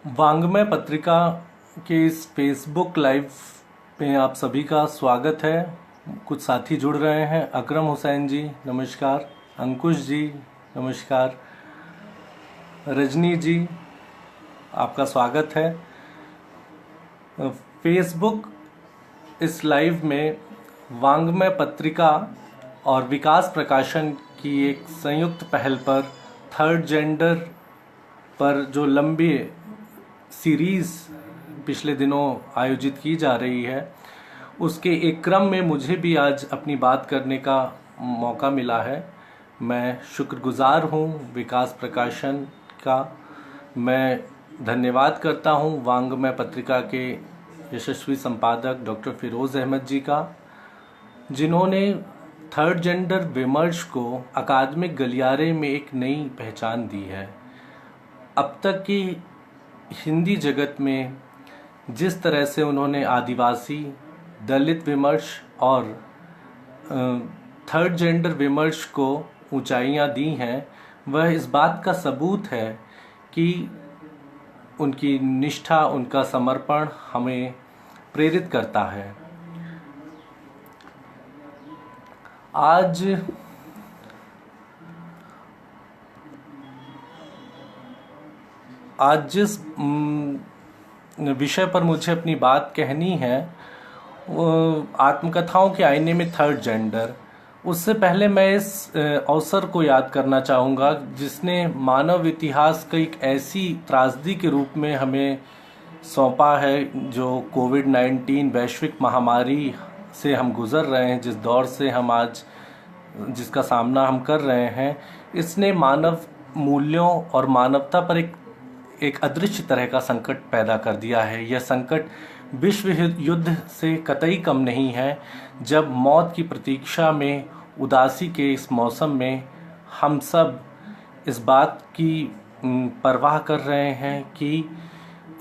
वांग्मय पत्रिका के इस फेसबुक लाइव में आप सभी का स्वागत है। कुछ साथी जुड़ रहे हैं। अकरम हुसैन जी नमस्कार, अंकुश जी नमस्कार, रजनी जी आपका स्वागत है। फेसबुक इस लाइव में वांग्मय पत्रिका और विकास प्रकाशन की एक संयुक्त पहल पर थर्ड जेंडर पर जो लंबी सीरीज़ पिछले दिनों आयोजित की जा रही है, उसके एक क्रम में मुझे भी आज अपनी बात करने का मौका मिला है। मैं शुक्रगुजार हूँ विकास प्रकाशन का। मैं धन्यवाद करता हूँ वांग्मय पत्रिका के यशस्वी संपादक डॉक्टर फिरोज़ अहमद जी का, जिन्होंने थर्ड जेंडर विमर्श को अकादमिक गलियारे में एक नई पहचान दी है। अब तक की हिंदी जगत में जिस तरह से उन्होंने आदिवासी, दलित विमर्श और थर्ड जेंडर विमर्श को ऊंचाइयां दी हैं, वह इस बात का सबूत है कि उनकी निष्ठा, उनका समर्पण हमें प्रेरित करता है। आज जिस विषय पर मुझे अपनी बात कहनी है, वो आत्मकथाओं के आईने में थर्ड जेंडर। उससे पहले मैं इस अवसर को याद करना चाहूँगा जिसने मानव इतिहास का एक ऐसी त्रासदी के रूप में हमें सौंपा है, जो कोविड-19 वैश्विक महामारी से हम गुज़र रहे हैं, जिस दौर से हम आज जिसका सामना हम कर रहे हैं। इसने मानव मूल्यों और मानवता पर एक अदृश्य तरह का संकट पैदा कर दिया है। यह संकट विश्व युद्ध से कतई कम नहीं है, जब मौत की प्रतीक्षा में उदासी के इस मौसम में हम सब इस बात की परवाह कर रहे हैं कि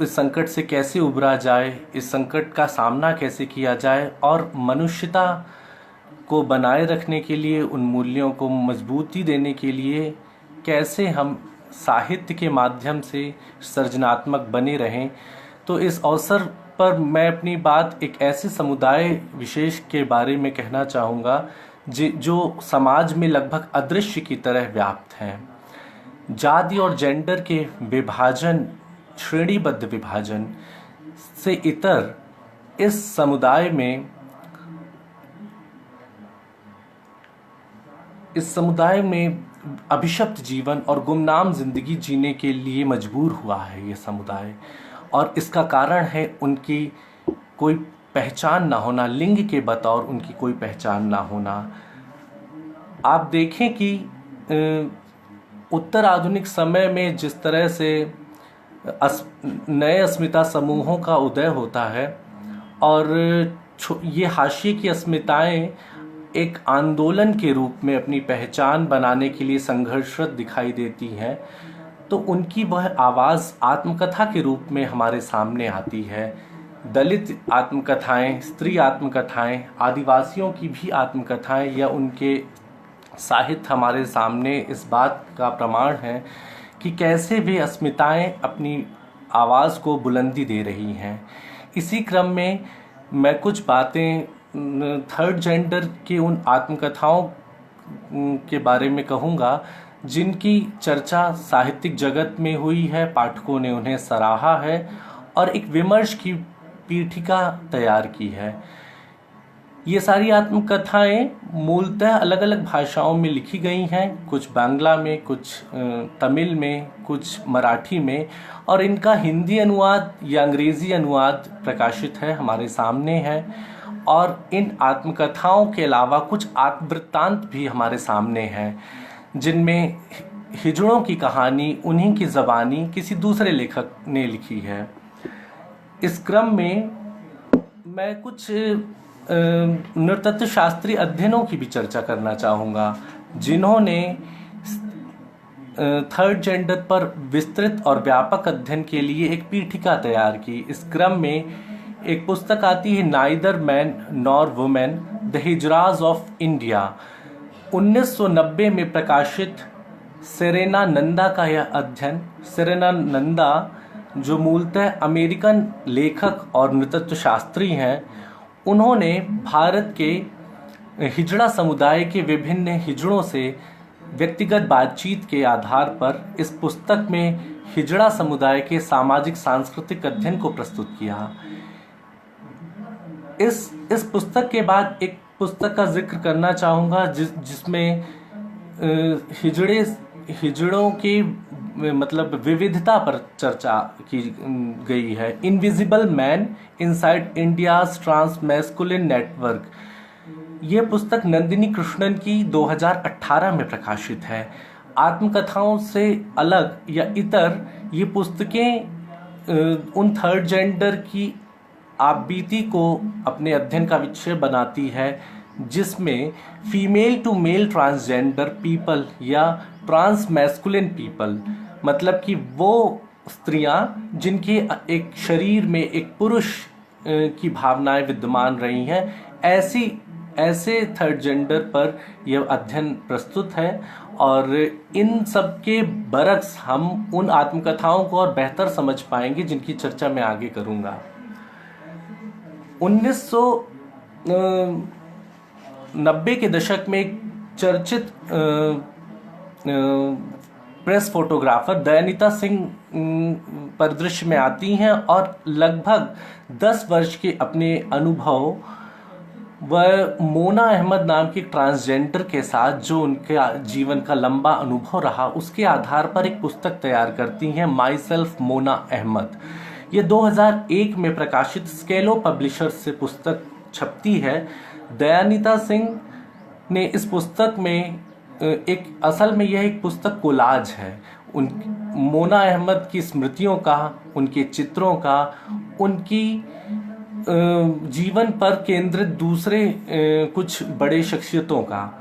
इस संकट से कैसे उबरा जाए, इस संकट का सामना कैसे किया जाए और मनुष्यता को बनाए रखने के लिए, उन मूल्यों को मजबूती देने के लिए कैसे हम साहित्य के माध्यम से सृजनात्मक बने रहें। तो इस अवसर पर मैं अपनी बात एक ऐसे समुदाय विशेष के बारे में कहना चाहूँगा जो समाज में लगभग अदृश्य की तरह व्याप्त हैं। जाति और जेंडर के विभाजन, श्रेणीबद्ध विभाजन से इतर इस समुदाय में अभिशप्त जीवन और गुमनाम जिंदगी जीने के लिए मजबूर हुआ है ये समुदाय। और इसका कारण है उनकी कोई पहचान ना होना, लिंग के बतौर उनकी कोई पहचान ना होना। आप देखें कि उत्तर आधुनिक समय में जिस तरह से नए अस्मिता समूहों का उदय होता है और ये हाशिए की अस्मिताएं एक आंदोलन के रूप में अपनी पहचान बनाने के लिए संघर्षरत दिखाई देती हैं, तो उनकी वह आवाज़ आत्मकथा के रूप में हमारे सामने आती है। दलित आत्मकथाएं, स्त्री आत्मकथाएं, आदिवासियों की भी आत्मकथाएं या उनके साहित्य हमारे सामने इस बात का प्रमाण है कि कैसे वे अस्मिताएं अपनी आवाज़ को बुलंदी दे रही हैं। इसी क्रम में मैं कुछ बातें थर्ड जेंडर के उन आत्मकथाओं के बारे में कहूँगा जिनकी चर्चा साहित्यिक जगत में हुई है, पाठकों ने उन्हें सराहा है और एक विमर्श की पीठिका तैयार की है। ये सारी आत्मकथाएं मूलतः अलग अलग भाषाओं में लिखी गई हैं, कुछ बांग्ला में, कुछ तमिल में, कुछ मराठी में, और इनका हिंदी अनुवाद या अंग्रेज़ी अनुवाद प्रकाशित है, हमारे सामने है। और इन आत्मकथाओं के अलावा कुछ आत्मवृत्तांत भी हमारे सामने हैं, जिनमें हिजड़ों की कहानी, उन्हीं की ज़बानी किसी दूसरे लेखक ने लिखी है। इस क्रम में मैं कुछ नृतत्व शास्त्रीय अध्ययनों की भी चर्चा करना चाहूँगा, जिन्होंने थर्ड जेंडर पर विस्तृत और व्यापक अध्ययन के लिए एक पीठिका तैयार की। इस क्रम में एक पुस्तक आती है, neither man nor women, the hijras of India, 1990 में प्रकाशित सेरेना नंदा का यह अध्ययन। सेरेना नंदा जो मूलतः अमेरिकन लेखक और नृतत्व शास्त्री हैं, उन्होंने भारत के हिजड़ा समुदाय के विभिन्न हिजड़ों से व्यक्तिगत बातचीत के आधार पर इस पुस्तक में हिजड़ा समुदाय के सामाजिक सांस्कृतिक अध्ययन को प्रस्तुत किया। इस पुस्तक के बाद एक पुस्तक का जिक्र करना चाहूँगा जिसमें हिजड़ों की मतलब विविधता पर चर्चा की गई है। Invisible man inside India's trans masculine network. ये पुस्तक नंदिनी कृष्णन की 2018 में प्रकाशित है। आत्मकथाओं से अलग या इतर ये पुस्तकें उन थर्ड जेंडर की आपबीती को अपने अध्ययन का विषय बनाती है, जिसमें female to male transgender people या ट्रांस मैस्कुलिन पीपल, मतलब कि वो स्त्रियां जिनके एक शरीर में एक पुरुष की भावनाएं विद्यमान रही हैं, ऐसे थर्ड जेंडर पर यह अध्ययन प्रस्तुत है। और इन सब के बरक्स हम उन आत्मकथाओं को और बेहतर समझ पाएंगे जिनकी चर्चा मैं आगे करूंगा। 1990 के दशक में एक चर्चित प्रेस फोटोग्राफर दयानिता सिंह परिदृश्य में आती हैं और लगभग 10 वर्ष के अपने अनुभव वह मोना अहमद नाम की ट्रांसजेंडर के साथ जो उनके जीवन का लंबा अनुभव रहा, उसके आधार पर एक पुस्तक तैयार करती हैं, माई सेल्फ मोना अहमद। ये 2001 में प्रकाशित स्केलो पब्लिशर्स से पुस्तक छपती है। दयानिता सिंह ने इस पुस्तक में असल में यह एक पुस्तक कोलाज है उन मोना अहमद की स्मृतियों का, उनके चित्रों का, उनकी जीवन पर केंद्रित दूसरे कुछ बड़े शख्सियतों का।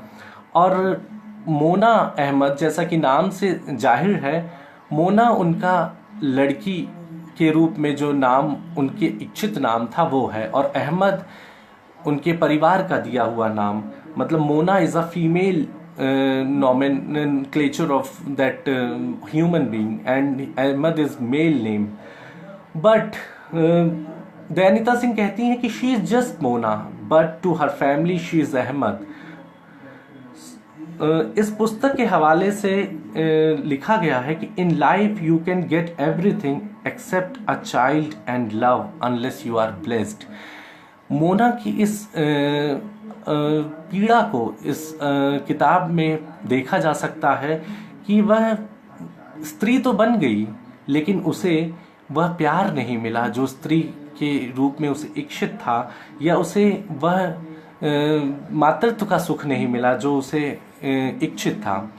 और मोना अहमद, जैसा कि नाम से जाहिर है, मोना उनका लड़की के रूप में जो नाम उनके इच्छित नाम था वो है, और अहमद उनके परिवार का दिया हुआ नाम। मतलब Mona is a female nomenclature of that human being and Ahmad is male name. But Dayanita Singh कहती हैं कि she is just Mona, but to her family she is Ahmad. इस पुस्तक के हवाले से लिखा गया है कि in life you can get everything except a child and love unless you are blessed. Mona की इस पीड़ा को इस किताब में देखा जा सकता है कि वह स्त्री तो बन गई, लेकिन उसे वह प्यार नहीं मिला जो स्त्री के रूप में उसे इच्छित था, या उसे वह मातृत्व का सुख नहीं मिला जो उसे इच्छित था।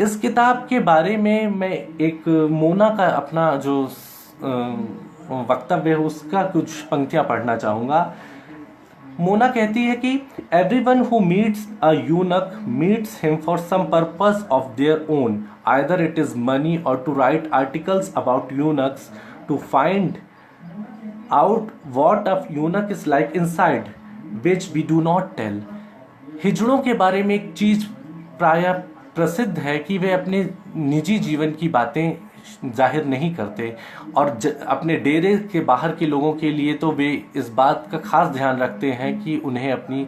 इस किताब के बारे में मैं एक मोना का अपना जो वक्तव्य है उसका कुछ पंक्तियां पढ़ना चाहूँगा। मोना कहती है कि everyone who meets a eunuch meets him for some purpose of their own. Either it is money or to write articles about eunuchs to find out what a eunuch is like inside, which we do not tell. हिजड़ों के बारे में एक चीज प्रायः प्रसिद्ध है कि वे अपने निजी जीवन की बातें जाहिर नहीं करते, और अपने डेरे के बाहर के लोगों के लिए तो वे इस बात का खास ध्यान रखते हैं कि उन्हें अपनी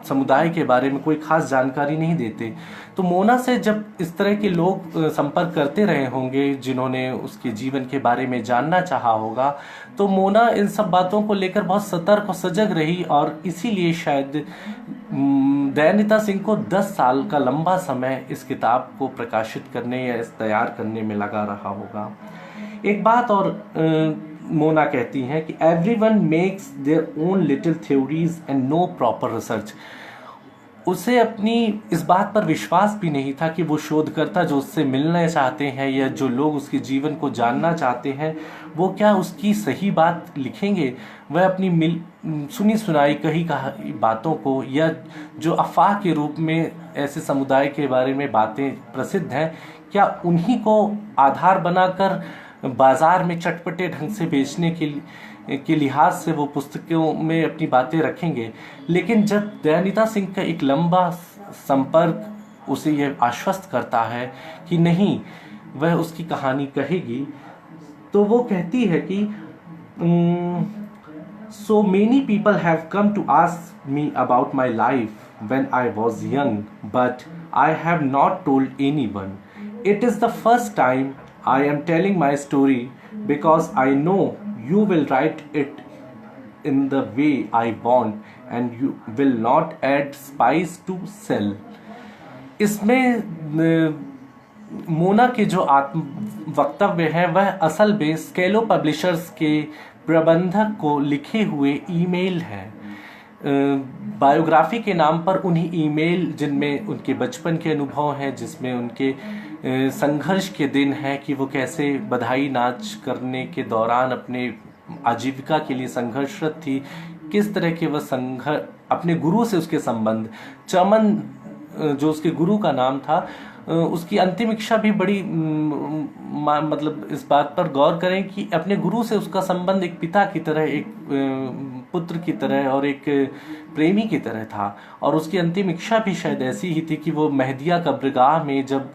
समुदाय के बारे में कोई खास जानकारी नहीं देते। तो मोना से जब इस तरह के लोग संपर्क करते रहे होंगे जिन्होंने उसके जीवन के बारे में जानना चाहा होगा, तो मोना इन सब बातों को लेकर बहुत सतर्क और सजग रही, और इसीलिए शायद दयानिता सिंह को 10 साल का लंबा समय इस किताब को प्रकाशित करने या इस तैयार करने में लगा रहा होगा। एक बात और मोना कहती हैं कि everyone makes their own little theories and no proper research. उसे अपनी इस बात पर विश्वास भी नहीं था कि वो शोधकर्ता जो उससे मिलना चाहते हैं या जो लोग उसके जीवन को जानना चाहते हैं वो क्या उसकी सही बात लिखेंगे। वह अपनी सुनी सुनाई कही बातों को या जो अफवाह के रूप में ऐसे समुदाय के बारे में बातें प्रसिद्ध हैं, क्या उन्हीं को आधार बनाकर बाजार में चटपटे ढंग से बेचने के लिहाज से वो पुस्तकों में अपनी बातें रखेंगे। लेकिन जब दयानिता सिंह का एक लंबा संपर्क उसे यह आश्वस्त करता है कि नहीं, वह उसकी कहानी कहेगी। तो वो कहती है कि so many people have come to ask me about my life when I was young, but I have not told anyone. It is the first time I am telling my story because I know you will write it in the way I want and you will not add spice to sell. इसमें मोना के जो आत्म वक्तव्य है वह असल में स्केलो publishers के प्रबंधक को लिखे हुए ईमेल हैं। बायोग्राफी के नाम पर उन्हीं ईमेल जिनमें उनके बचपन के अनुभव हैं, जिसमें उनके संघर्ष के दिन हैं कि वो कैसे बधाई नाच करने के दौरान अपने आजीविका के लिए संघर्षरत थी, किस तरह के वह संघर्ष, अपने गुरु से उसके संबंध, चमन जो उसके गुरु का नाम था, उसकी अंतिम इच्छा भी बड़ी मतलब इस बात पर गौर करें कि अपने गुरु से उसका संबंध एक पिता की तरह, एक पुत्र की तरह और एक प्रेमी की तरह था। और उसकी अंतिम इच्छा भी शायद ऐसी ही थी कि वो मेहदिया कब्रगाह में जब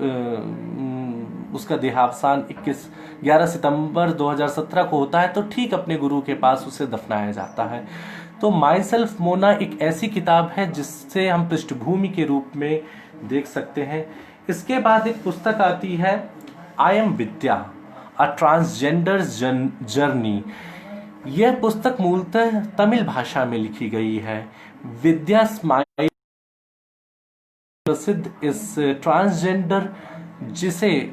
उसका देहावसान 11 सितंबर 2017 को होता है तो ठीक अपने गुरु के पास उसे दफनाया जाता है। तो माई सेल्फ मोना एक ऐसी किताब है जिससे हम पृष्ठभूमि के रूप में देख सकते हैं। इसके बाद एक पुस्तक आती है I am Vidya, a transgender journey. यह पुस्तक मूलतः तमिल भाषा में लिखी गई है। विद्या स्माइल प्रसिद्ध इस ट्रांसजेंडर, जिसे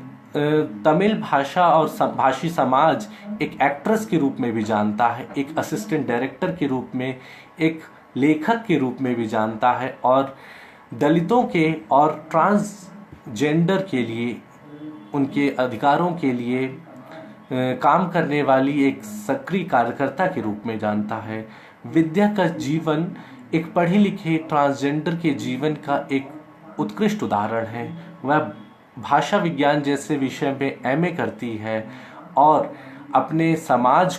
तमिल भाषा और भाषी समाज एक एक्ट्रेस के रूप में भी जानता है, एक असिस्टेंट डायरेक्टर के रूप में, एक लेखक के रूप में भी जानता है, और दलितों के और ट्रांसजेंडर के लिए, उनके अधिकारों के लिए काम करने वाली एक सक्रिय कार्यकर्ता के रूप में जानता है। विद्या का जीवन एक पढ़े लिखे ट्रांसजेंडर के जीवन का एक उत्कृष्ट उदाहरण है। वह भाषा विज्ञान जैसे विषय में एमए करती है और अपने समाज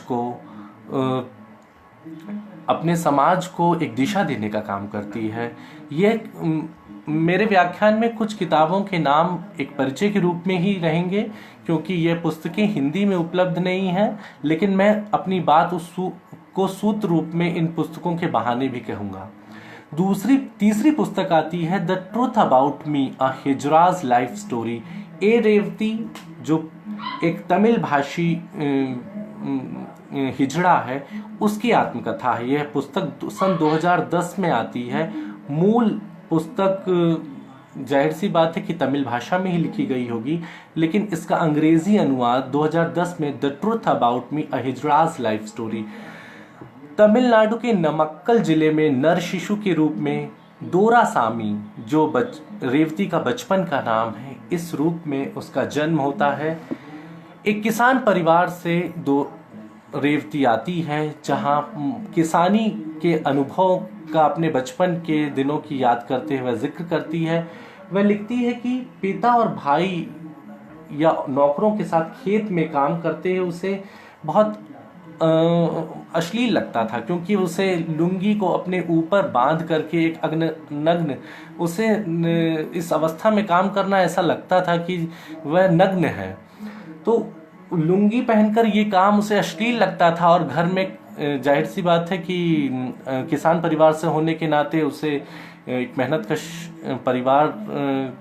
को एक दिशा देने का काम करती है। यह मेरे व्याख्यान में कुछ किताबों के नाम एक परिचय के रूप में ही रहेंगे, क्योंकि यह पुस्तकें हिंदी में उपलब्ध नहीं हैं, लेकिन मैं अपनी बात को सूत्र रूप में इन पुस्तकों के बहाने भी कहूँगा। तीसरी पुस्तक आती है the truth about me, a hijra's life story. A Revathi, जो एक तमिल भाषी हिजड़ा है, उसकी आत्मकथा है। यह पुस्तक सन 2010 में आती है। मूल पुस्तक जाहिर सी बात है कि तमिल भाषा में ही लिखी गई होगी, लेकिन इसका अंग्रेजी अनुवाद 2010 में the truth about me, a hijra's life story. Tamil Nadu के नमक्कल जिले में नर शिशु के रूप में दोरासामी, जो रेवती का बचपन का नाम है, इस रूप में उसका जन्म होता है। एक किसान परिवार से रेवती आती है, जहां किसानी के अनुभव का अपने बचपन के दिनों की याद करते हुए जिक्र करती है। वह लिखती है कि पिता और भाई या नौकरों के साथ खेत में काम करते हुए उसे बहुत अश्लील लगता था, क्योंकि उसे लुंगी को अपने ऊपर बांध करके एक नग्न, उसे इस अवस्था में काम करना ऐसा लगता था कि वह नग्न है। तो लुंगी पहनकर ये काम उसे अश्लील लगता था, और घर में जाहिर सी बात है कि किसान परिवार से होने के नाते उसे एक मेहनतकश परिवार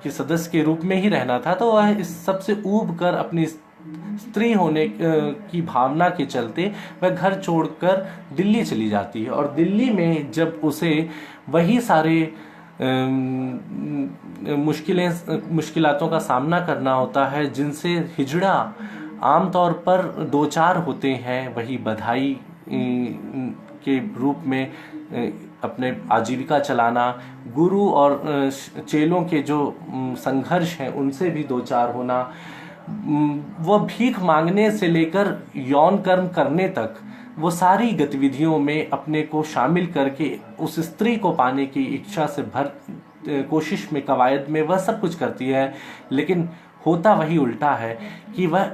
के सदस्य के रूप में ही रहना था। तो वह इस सबसे ऊब कर अपनी स्त्री होने की भावना के चलते वह घर छोड़कर दिल्ली चली जाती है। और दिल्ली में जब उसे वही सारे मुश्किलातों का सामना करना होता है जिनसे हिजड़ा आमतौर पर दो चार होते हैं, वही बधाई के रूप में अपने आजीविका चलाना, गुरु और चेलों के जो संघर्ष हैं उनसे भी दो चार होना, वो भीख मांगने से लेकर यौन कर्म करने तक, वो सारी गतिविधियों में अपने को शामिल करके उस स्त्री को पाने की इच्छा से कोशिश में, कवायद में वह सब कुछ करती है। लेकिन होता वही उल्टा है कि वह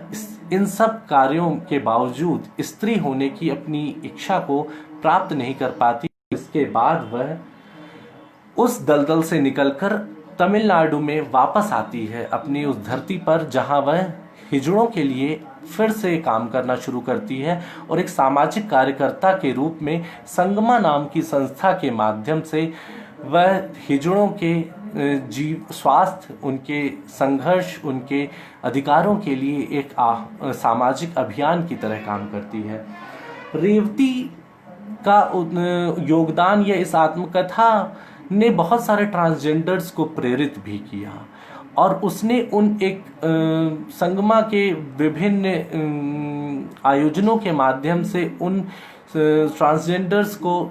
इन सब कार्यों के बावजूद स्त्री होने की अपनी इच्छा को प्राप्त नहीं कर पाती। इसके बाद वह उस दलदल से निकलकर तमिलनाडु में वापस आती है, अपनी उस धरती पर जहां वह हिजड़ों के लिए फिर से काम करना शुरू करती है और एक सामाजिक कार्यकर्ता के रूप में संगमा नाम की संस्था के माध्यम से वह हिजड़ों के स्वास्थ्य, उनके संघर्ष, उनके अधिकारों के लिए एक सामाजिक अभियान की तरह काम करती है। रेवती का योगदान या इस आत्मकथा ने बहुत सारे ट्रांसजेंडर्स को प्रेरित भी किया और उसने उन एक संगमा के विभिन्न आयोजनों के माध्यम से उन ट्रांसजेंडर्स को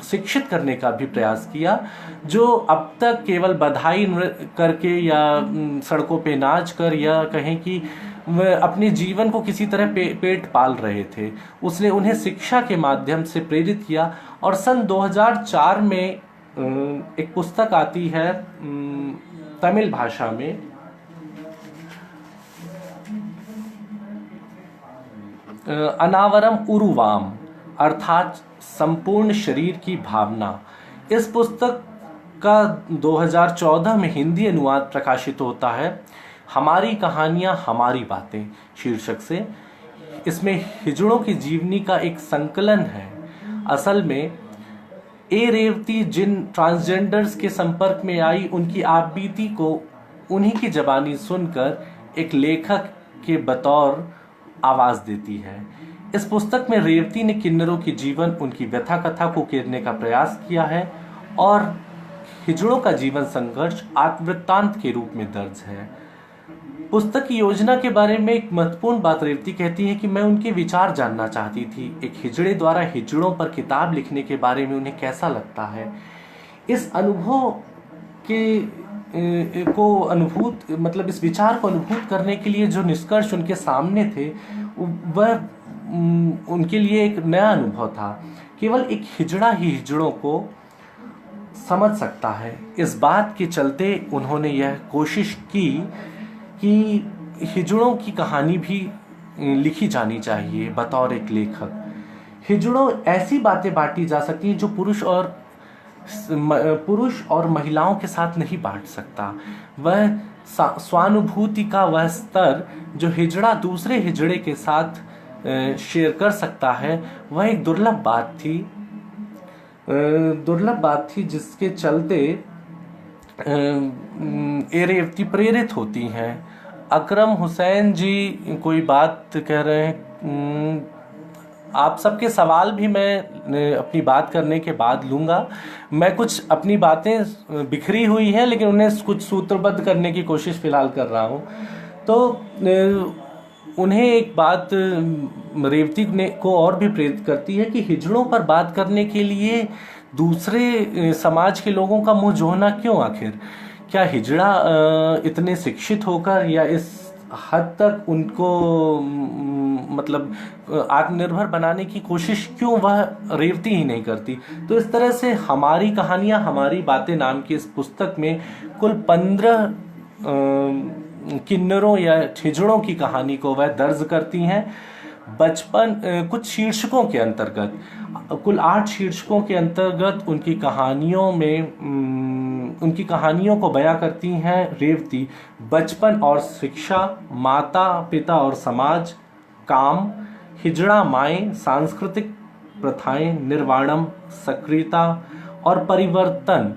शिक्षित करने का भी प्रयास किया, जो अब तक केवल बधाई करके या सड़कों पे नाच कर या कहें कि वह अपने जीवन को किसी तरह पेट पाल रहे थे। उसने उन्हें शिक्षा के माध्यम से प्रेरित किया और सन 2004 में एक पुस्तक आती है तमिल भाषा में, अनावरम उरुवाम अर्थात संपूर्ण शरीर की भावना। इस पुस्तक का 2014 में हिंदी अनुवाद प्रकाशित होता है, हमारी कहानियां हमारी बातें शीर्षक से। इसमें हिजड़ों की जीवनी का एक संकलन है। असल में रेवती जिन ट्रांसजेंडर्स के संपर्क में आई, उनकी आपबीती को उन्हीं की जबानी सुनकर एक लेखक के बतौर आवाज देती है। इस पुस्तक में रेवती ने किन्नरों की जीवन, उनकी व्यथा कथा को उकेरने का प्रयास किया है और हिजड़ों का जीवन संघर्ष आत्मवृत्तांत के रूप में दर्ज है। पुस्तक की योजना के बारे में एक महत्वपूर्ण बात रेवती कहती है कि मैं उनके विचार जानना चाहती थी। एक हिजड़े द्वारा हिजड़ों पर किताब लिखने के बारे में उन्हें कैसा लगता है। इस अनुभव के इस विचार को अनुभूत करने के लिए जो निष्कर्ष उनके सामने थे, वह उनके लिए एक नया अनुभव था। केवल एक हिजड़ा ही हिजड़ों को समझ सकता है। इस बात के चलते उन्होंने यह कोशिश की कि हिजड़ों की कहानी भी लिखी जानी चाहिए बतौर एक लेखक। हिजड़ों ऐसी बातें बांटी जा सकती हैं जो पुरुष और महिलाओं के साथ नहीं बांट सकता। वह स्वानुभूति का वह स्तर जो हिजड़ा दूसरे हिजड़े के साथ शेयर कर सकता है, वह एक दुर्लभ बात थी जिसके चलते रेवती प्रेरित होती हैं। अकरम हुसैन जी कोई बात कह रहे हैं। आप सबके सवाल भी मैं अपनी बात करने के बाद लूँगा। मैं कुछ अपनी बातें बिखरी हुई हैं, लेकिन उन्हें कुछ सूत्रबद्ध करने की कोशिश फ़िलहाल कर रहा हूँ। तो उन्हें एक बात रेवती को और भी प्रेरित करती है कि हिजड़ों पर बात करने के लिए दूसरे समाज के लोगों का मुंह जोहना क्यों आखिर? क्या हिजड़ा इतने शिक्षित होकर या इस हद तक उनको आत्मनिर्भर बनाने की कोशिश क्यों वह रेवती ही नहीं करती? तो इस तरह से हमारी कहानियां हमारी बातें नाम की इस पुस्तक में कुल 15 किन्नरों या हिजड़ों की कहानी को वह दर्ज करती हैं। कुछ शीर्षकों के अंतर्गत, कुल 8 शीर्षकों के अंतर्गत उनकी कहानियों को बयां करती हैं रेवती। बचपन और शिक्षा, माता पिता और समाज, काम, हिजड़ा माएँ, सांस्कृतिक प्रथाएं, निर्वाणम, सक्रियता और परिवर्तन।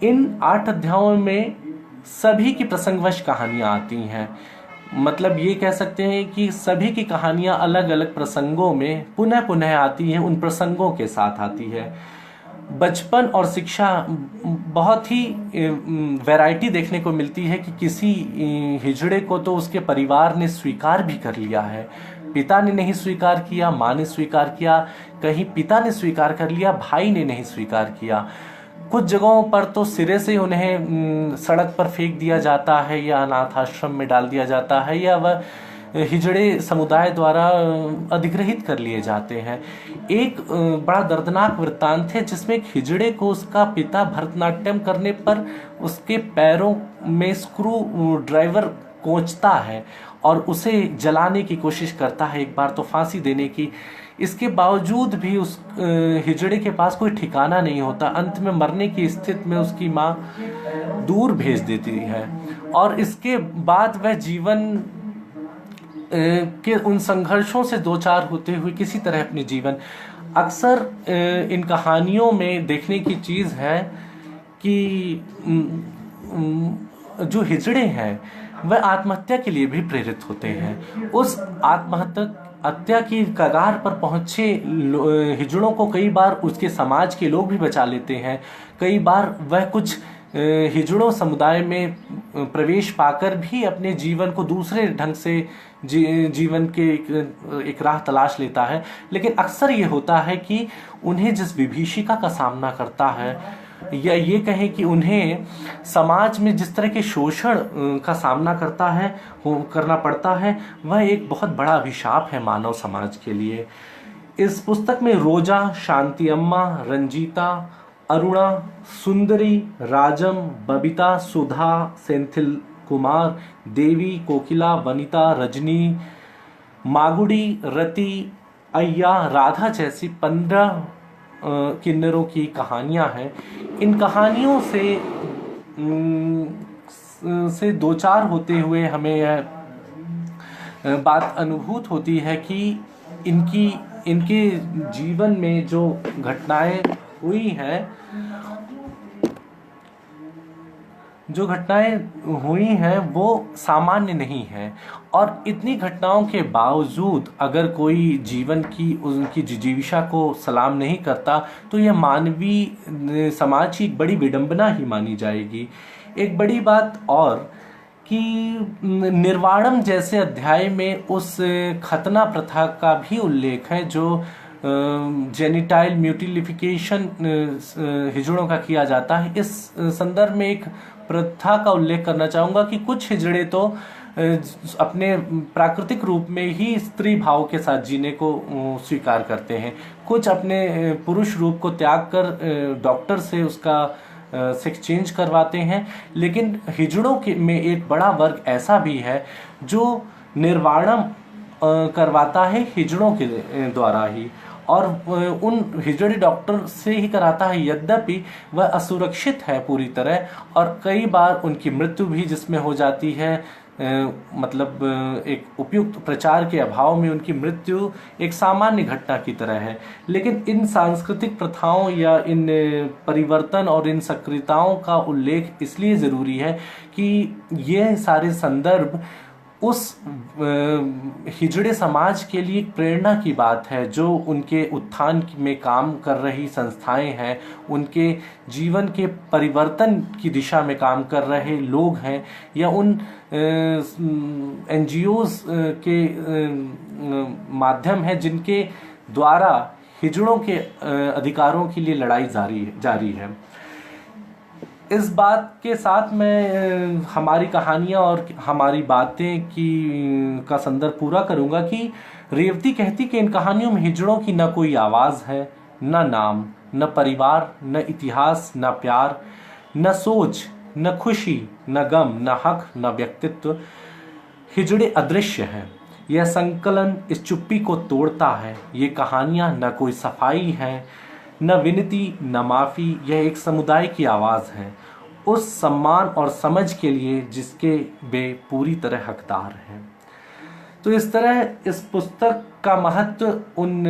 इन 8 अध्यायों में सभी की प्रसंगवश कहानियां आती हैं। ये कह सकते हैं कि सभी की कहानियां अलग अलग प्रसंगों में पुनः पुनः आती हैं, उन प्रसंगों के साथ आती है। बचपन और शिक्षा बहुत ही वैरायटी देखने को मिलती है कि किसी हिजड़े को तो उसके परिवार ने स्वीकार भी कर लिया है, पिता ने नहीं स्वीकार किया, माँ ने स्वीकार किया, कहीं पिता ने स्वीकार कर लिया, भाई ने नहीं स्वीकार किया। कुछ जगहों पर तो सिरे से उन्हें सड़क पर फेंक दिया जाता है या अनाथ आश्रम में डाल दिया जाता है, या वह हिजड़े समुदाय द्वारा अधिग्रहित कर लिए जाते हैं। एक बड़ा दर्दनाक वृत्तांत है जिसमें एक हिजड़े को उसका पिता भरतनाट्यम करने पर उसके पैरों में स्क्रू ड्राइवर कोंचता है और उसे जलाने की कोशिश करता है, एक बार तो फांसी देने की। इसके बावजूद भी उस हिजड़े के पास कोई ठिकाना नहीं होता। अंत में मरने की स्थिति में उसकी माँ दूर भेज देती है और इसके बाद वह जीवन के उन संघर्षों से दो चार होते हुए किसी तरह अपने जीवन, अक्सर इन कहानियों में देखने की चीज़ है कि जो हिजड़े हैं वह आत्महत्या के लिए भी प्रेरित होते हैं। उस आत्महत्या की कगार पर पहुंचे हिजड़ों को कई बार उसके समाज के लोग भी बचा लेते हैं। कई बार वह कुछ हिजड़ों समुदाय में प्रवेश पाकर भी अपने जीवन को दूसरे ढंग से जीवन के एक राह तलाश लेता है। लेकिन अक्सर ये होता है कि उन्हें जिस विभीषिका का सामना करता है, या ये कहें कि उन्हें समाज में जिस तरह के शोषण का सामना करना पड़ता है, वह एक बहुत बड़ा अभिशाप है मानव समाज के लिए। इस पुस्तक में रोजा, शांति अम्मा, रंजीता, अरुणा, सुंदरी, राजम, बबीता, सुधा, सेंथिल कुमार, देवी, कोकिला, वनिता, रजनी, मागुड़ी, रति, अय्या, राधा जैसी 15 किन्नरों की कहानियां हैं। इन कहानियों से दो चार होते हुए हमें यह बात अनुभूत होती है कि इनके जीवन में जो घटनाएं हुई हैं, वो सामान्य नहीं है। और इतनी घटनाओं के बावजूद अगर कोई जीवन की उनकी जिजीविषा को सलाम नहीं करता तो यह मानवीय समाज की एक बड़ी विडंबना ही मानी जाएगी। एक बड़ी बात और कि निर्वाणम जैसे अध्याय में उस खतना प्रथा का भी उल्लेख है जो जेनिटाइल म्यूटिलिफिकेशन हिजड़ों का किया जाता है। इस संदर्भ में एक प्रथा का उल्लेख करना चाहूँगा कि कुछ हिजड़े तो अपने प्राकृतिक रूप में ही स्त्री भाव के साथ जीने को स्वीकार करते हैं। कुछ अपने पुरुष रूप को त्याग कर डॉक्टर से उसका सेक्स चेंज करवाते हैं। लेकिन हिजड़ों में एक बड़ा वर्ग ऐसा भी है जो निर्वाणम करवाता है हिजड़ों के द्वारा ही, और उन हिजड़े डॉक्टर से ही कराता है। यद्यपि वह असुरक्षित है पूरी तरह, और कई बार उनकी मृत्यु भी जिसमें हो जाती है, मतलब एक उपयुक्त प्रचार के अभाव में उनकी मृत्यु एक सामान्य घटना की तरह है। लेकिन इन सांस्कृतिक प्रथाओं या इन परिवर्तन और इन सक्रियताओं का उल्लेख इसलिए ज़रूरी है कि ये सारे संदर्भ उस हिजड़े समाज के लिए प्रेरणा की बात है, जो उनके उत्थान में काम कर रही संस्थाएं हैं, उनके जीवन के परिवर्तन की दिशा में काम कर रहे लोग हैं, या उन NGOs के माध्यम है जिनके द्वारा हिजड़ों के अधिकारों के लिए लड़ाई जारी है। इस बात के साथ मैं हमारी कहानियाँ और हमारी बातें का संदर्भ पूरा करूँगा कि रेवती कहती कि इन कहानियों में हिजड़ों की न कोई आवाज़ है, न नाम, न परिवार, न इतिहास, न प्यार, न सोच, न खुशी, न गम, न हक, न व्यक्तित्व। हिजड़े अदृश्य हैं। यह संकलन इस चुप्पी को तोड़ता है। ये कहानियाँ न कोई सफाई है, न विनती, न माफ़ी। यह एक समुदाय की आवाज़ है, उस सम्मान और समझ के लिए जिसके वे पूरी तरह हकदार हैं। तो इस तरह इस पुस्तक का महत्व उन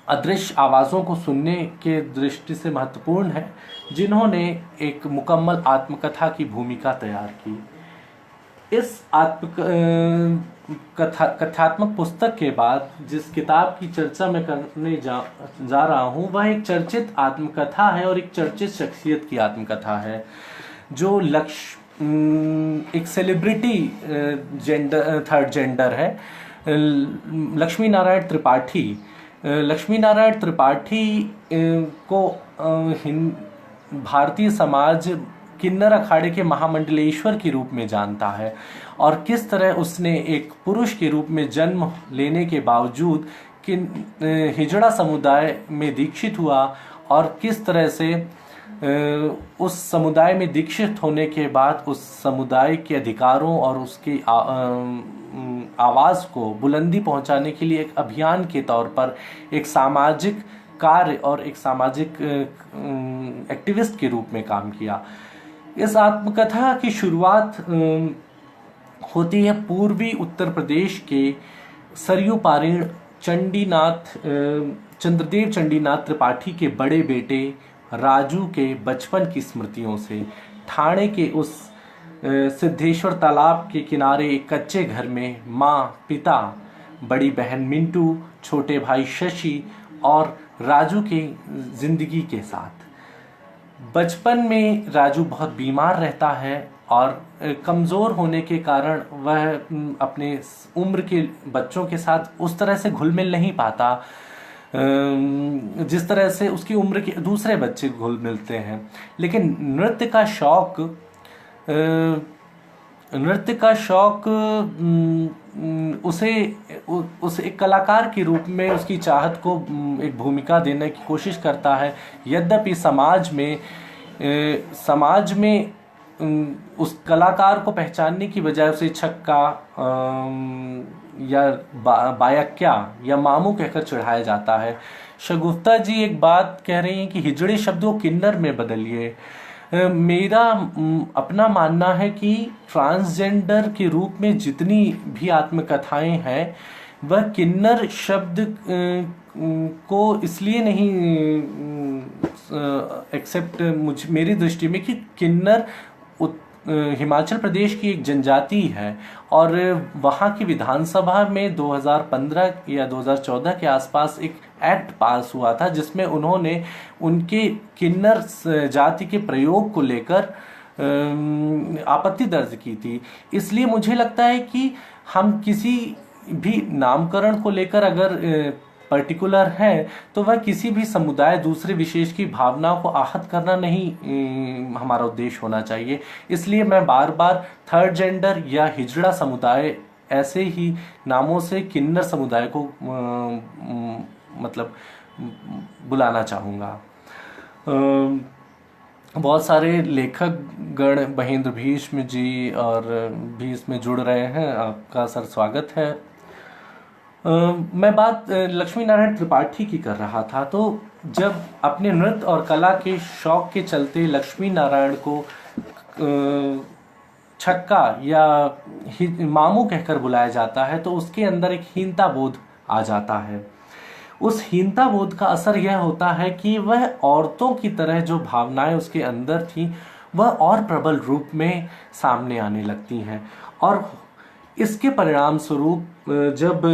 अदृश्य आवाज़ों को सुनने के दृष्टि से महत्वपूर्ण है जिन्होंने एक मुकम्मल आत्मकथा की भूमिका तैयार की। इस कथात्मक पुस्तक के बाद जिस किताब की चर्चा मैं करने जा रहा हूँ वह एक चर्चित आत्मकथा है और एक चर्चित शख्सियत की आत्मकथा है, जो एक सेलिब्रिटी थर्ड जेंडर है, लक्ष्मी नारायण त्रिपाठी। लक्ष्मी नारायण त्रिपाठी को भारतीय समाज किन्नर अखाड़े के महामंडलेश्वर के रूप में जानता है, और किस तरह उसने एक पुरुष के रूप में जन्म लेने के बावजूद हिजड़ा समुदाय में दीक्षित हुआ, और किस तरह से उस समुदाय में दीक्षित होने के बाद उस समुदाय के अधिकारों और उसकी आवाज़ को बुलंदी पहुंचाने के लिए एक अभियान के तौर पर एक सामाजिक कार्य और एक सामाजिक एक्टिविस्ट के रूप में काम किया। इस आत्मकथा की शुरुआत होती है पूर्वी उत्तर प्रदेश के सरयू पारीण चंद्रदेव चंडीनाथ त्रिपाठी के बड़े बेटे राजू के बचपन की स्मृतियों से। ठाणे के उस सिद्धेश्वर तालाब के किनारे एक कच्चे घर में माँ, पिता, बड़ी बहन मिंटू, छोटे भाई शशि और राजू की जिंदगी के साथ। बचपन में राजू बहुत बीमार रहता है और कमज़ोर होने के कारण वह अपने उम्र के बच्चों के साथ उस तरह से घुल मिल नहीं पाता जिस तरह से उसकी उम्र के दूसरे बच्चे घुल मिलते हैं। लेकिन नृत्य का शौक उसे एक कलाकार के रूप में उसकी चाहत को एक भूमिका देने की कोशिश करता है। यद्यपि समाज में उस कलाकार को पहचानने की बजाय उसे छक्का या बायक्या या मामू कहकर चढ़ाया जाता है। शगुफ्ता जी एक बात कह रही हैं कि हिजड़े शब्द को किन्नर में बदलिए। मेरा अपना मानना है कि ट्रांसजेंडर के रूप में जितनी भी आत्मकथाएं हैं वह किन्नर शब्द को इसलिए नहीं एक्सेप्ट मेरी दृष्टि में कि किन्नर हिमाचल प्रदेश की एक जनजाति है और वहाँ की विधानसभा में 2015 या 2014 के आसपास एक एक्ट पास हुआ था जिसमें उन्होंने उनके किन्नर जाति के प्रयोग को लेकर आपत्ति दर्ज की थी। इसलिए मुझे लगता है कि हम किसी भी नामकरण को लेकर अगर पर्टिकुलर है तो वह किसी भी समुदाय दूसरे विशेष की भावनाओं को आहत करना नहीं हमारा उद्देश्य होना चाहिए। इसलिए मैं बार बार थर्ड जेंडर या हिजड़ा समुदाय ऐसे ही नामों से किन्नर समुदाय को मतलब बुलाना चाहूँगा। बहुत सारे लेखक गण महेंद्र भीष्म जी और भी इसमें जुड़ रहे हैं, आपका सर स्वागत है। मैं बात लक्ष्मी नारायण त्रिपाठी की कर रहा था। तो जब अपने नृत्य और कला के शौक के चलते लक्ष्मी नारायण को छक्का या मामू कहकर बुलाया जाता है तो उसके अंदर एक हीनता बोध आ जाता है। उस हीनता बोध का असर यह होता है कि वह औरतों की तरह जो भावनाएं उसके अंदर थी वह और प्रबल रूप में सामने आने लगती हैं और इसके परिणाम स्वरूप जब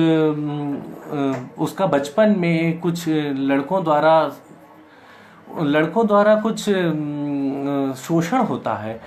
उसका बचपन में कुछ लड़कों द्वारा कुछ शोषण होता है,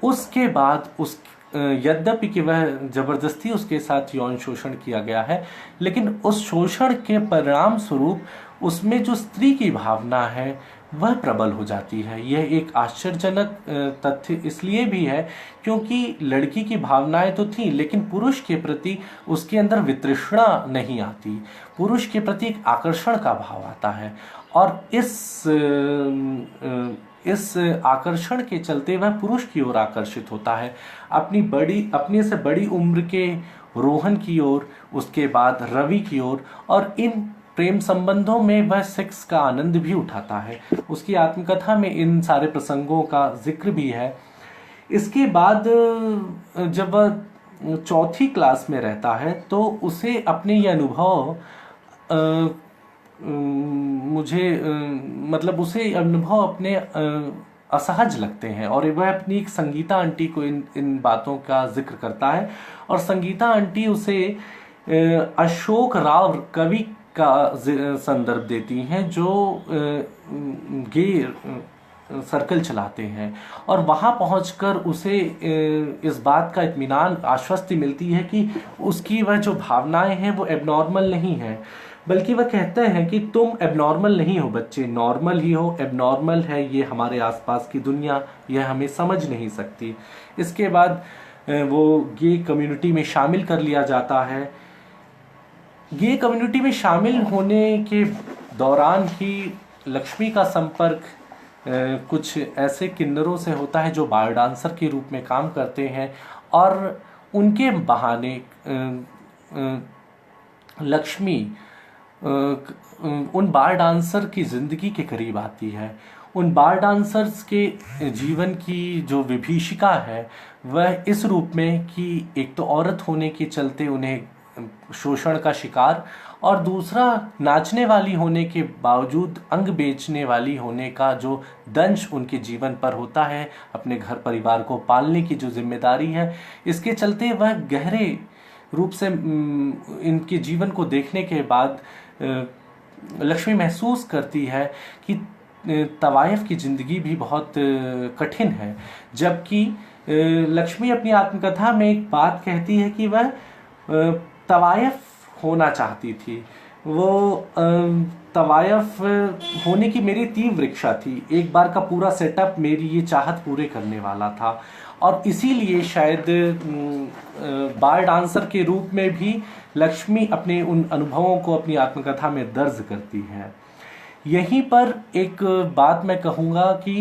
उसके बाद उस यद्यपि कि वह जबरदस्ती उसके साथ यौन शोषण किया गया है, लेकिन उस शोषण के परिणाम स्वरूप उसमें जो स्त्री की भावना है वह प्रबल हो जाती है। यह एक आश्चर्यजनक तथ्य इसलिए भी है क्योंकि लड़की की भावनाएं तो थी लेकिन पुरुष के प्रति उसके अंदर वितृष्णा नहीं आती, पुरुष के प्रति एक आकर्षण का भाव आता है और इस आकर्षण के चलते वह पुरुष की ओर आकर्षित होता है, अपने से बड़ी उम्र के रोहन की ओर, उसके बाद रवि की ओर, और इन प्रेम संबंधों में वह सेक्स का आनंद भी उठाता है। उसकी आत्मकथा में इन सारे प्रसंगों का जिक्र भी है। इसके बाद जब वह चौथी क्लास में रहता है तो उसे अपने ये अनुभव उसे अनुभव अपने असहज लगते हैं और वह अपनी एक संगीता आंटी को इन बातों का जिक्र करता है और संगीता आंटी उसे अशोक राव कवि का संदर्भ देती हैं जो गे सर्कल चलाते हैं और वहाँ पहुंचकर उसे इस बात का इत्मीनान आश्वस्ति मिलती है कि उसकी वह जो भावनाएं हैं वो एबनॉर्मल नहीं है, बल्कि वह कहते हैं कि तुम एबनॉर्मल नहीं हो बच्चे, नॉर्मल ही हो, एबनॉर्मल है ये हमारे आसपास की दुनिया, यह हमें समझ नहीं सकती। इसके बाद वो गे कम्युनिटी में शामिल कर लिया जाता है। गे कम्युनिटी में शामिल होने के दौरान ही लक्ष्मी का संपर्क कुछ ऐसे किन्नरों से होता है जो बार डांसर के रूप में काम करते हैं और उनके बहाने लक्ष्मी उन बार डांसर की ज़िंदगी के करीब आती है। उन बार डांसर्स के जीवन की जो विभीषिका है वह इस रूप में कि एक तो औरत होने के चलते उन्हें शोषण का शिकार, और दूसरा नाचने वाली होने के बावजूद अंग बेचने वाली होने का जो दंश उनके जीवन पर होता है, अपने घर परिवार को पालने की जो जिम्मेदारी है, इसके चलते वह गहरे रूप से इनके जीवन को देखने के बाद लक्ष्मी महसूस करती है कि तवायफ की ज़िंदगी भी बहुत कठिन है। जबकि लक्ष्मी अपनी आत्मकथा में एक बात कहती है कि वह तवायफ होना चाहती थी। वो तवायफ होने की मेरी तीव्र इच्छा थी। एक बार का पूरा सेटअप मेरी ये चाहत पूरे करने वाला था, और इसीलिए शायद बार डांसर के रूप में भी लक्ष्मी अपने उन अनुभवों को अपनी आत्मकथा में दर्ज करती है। यहीं पर एक बात मैं कहूँगा कि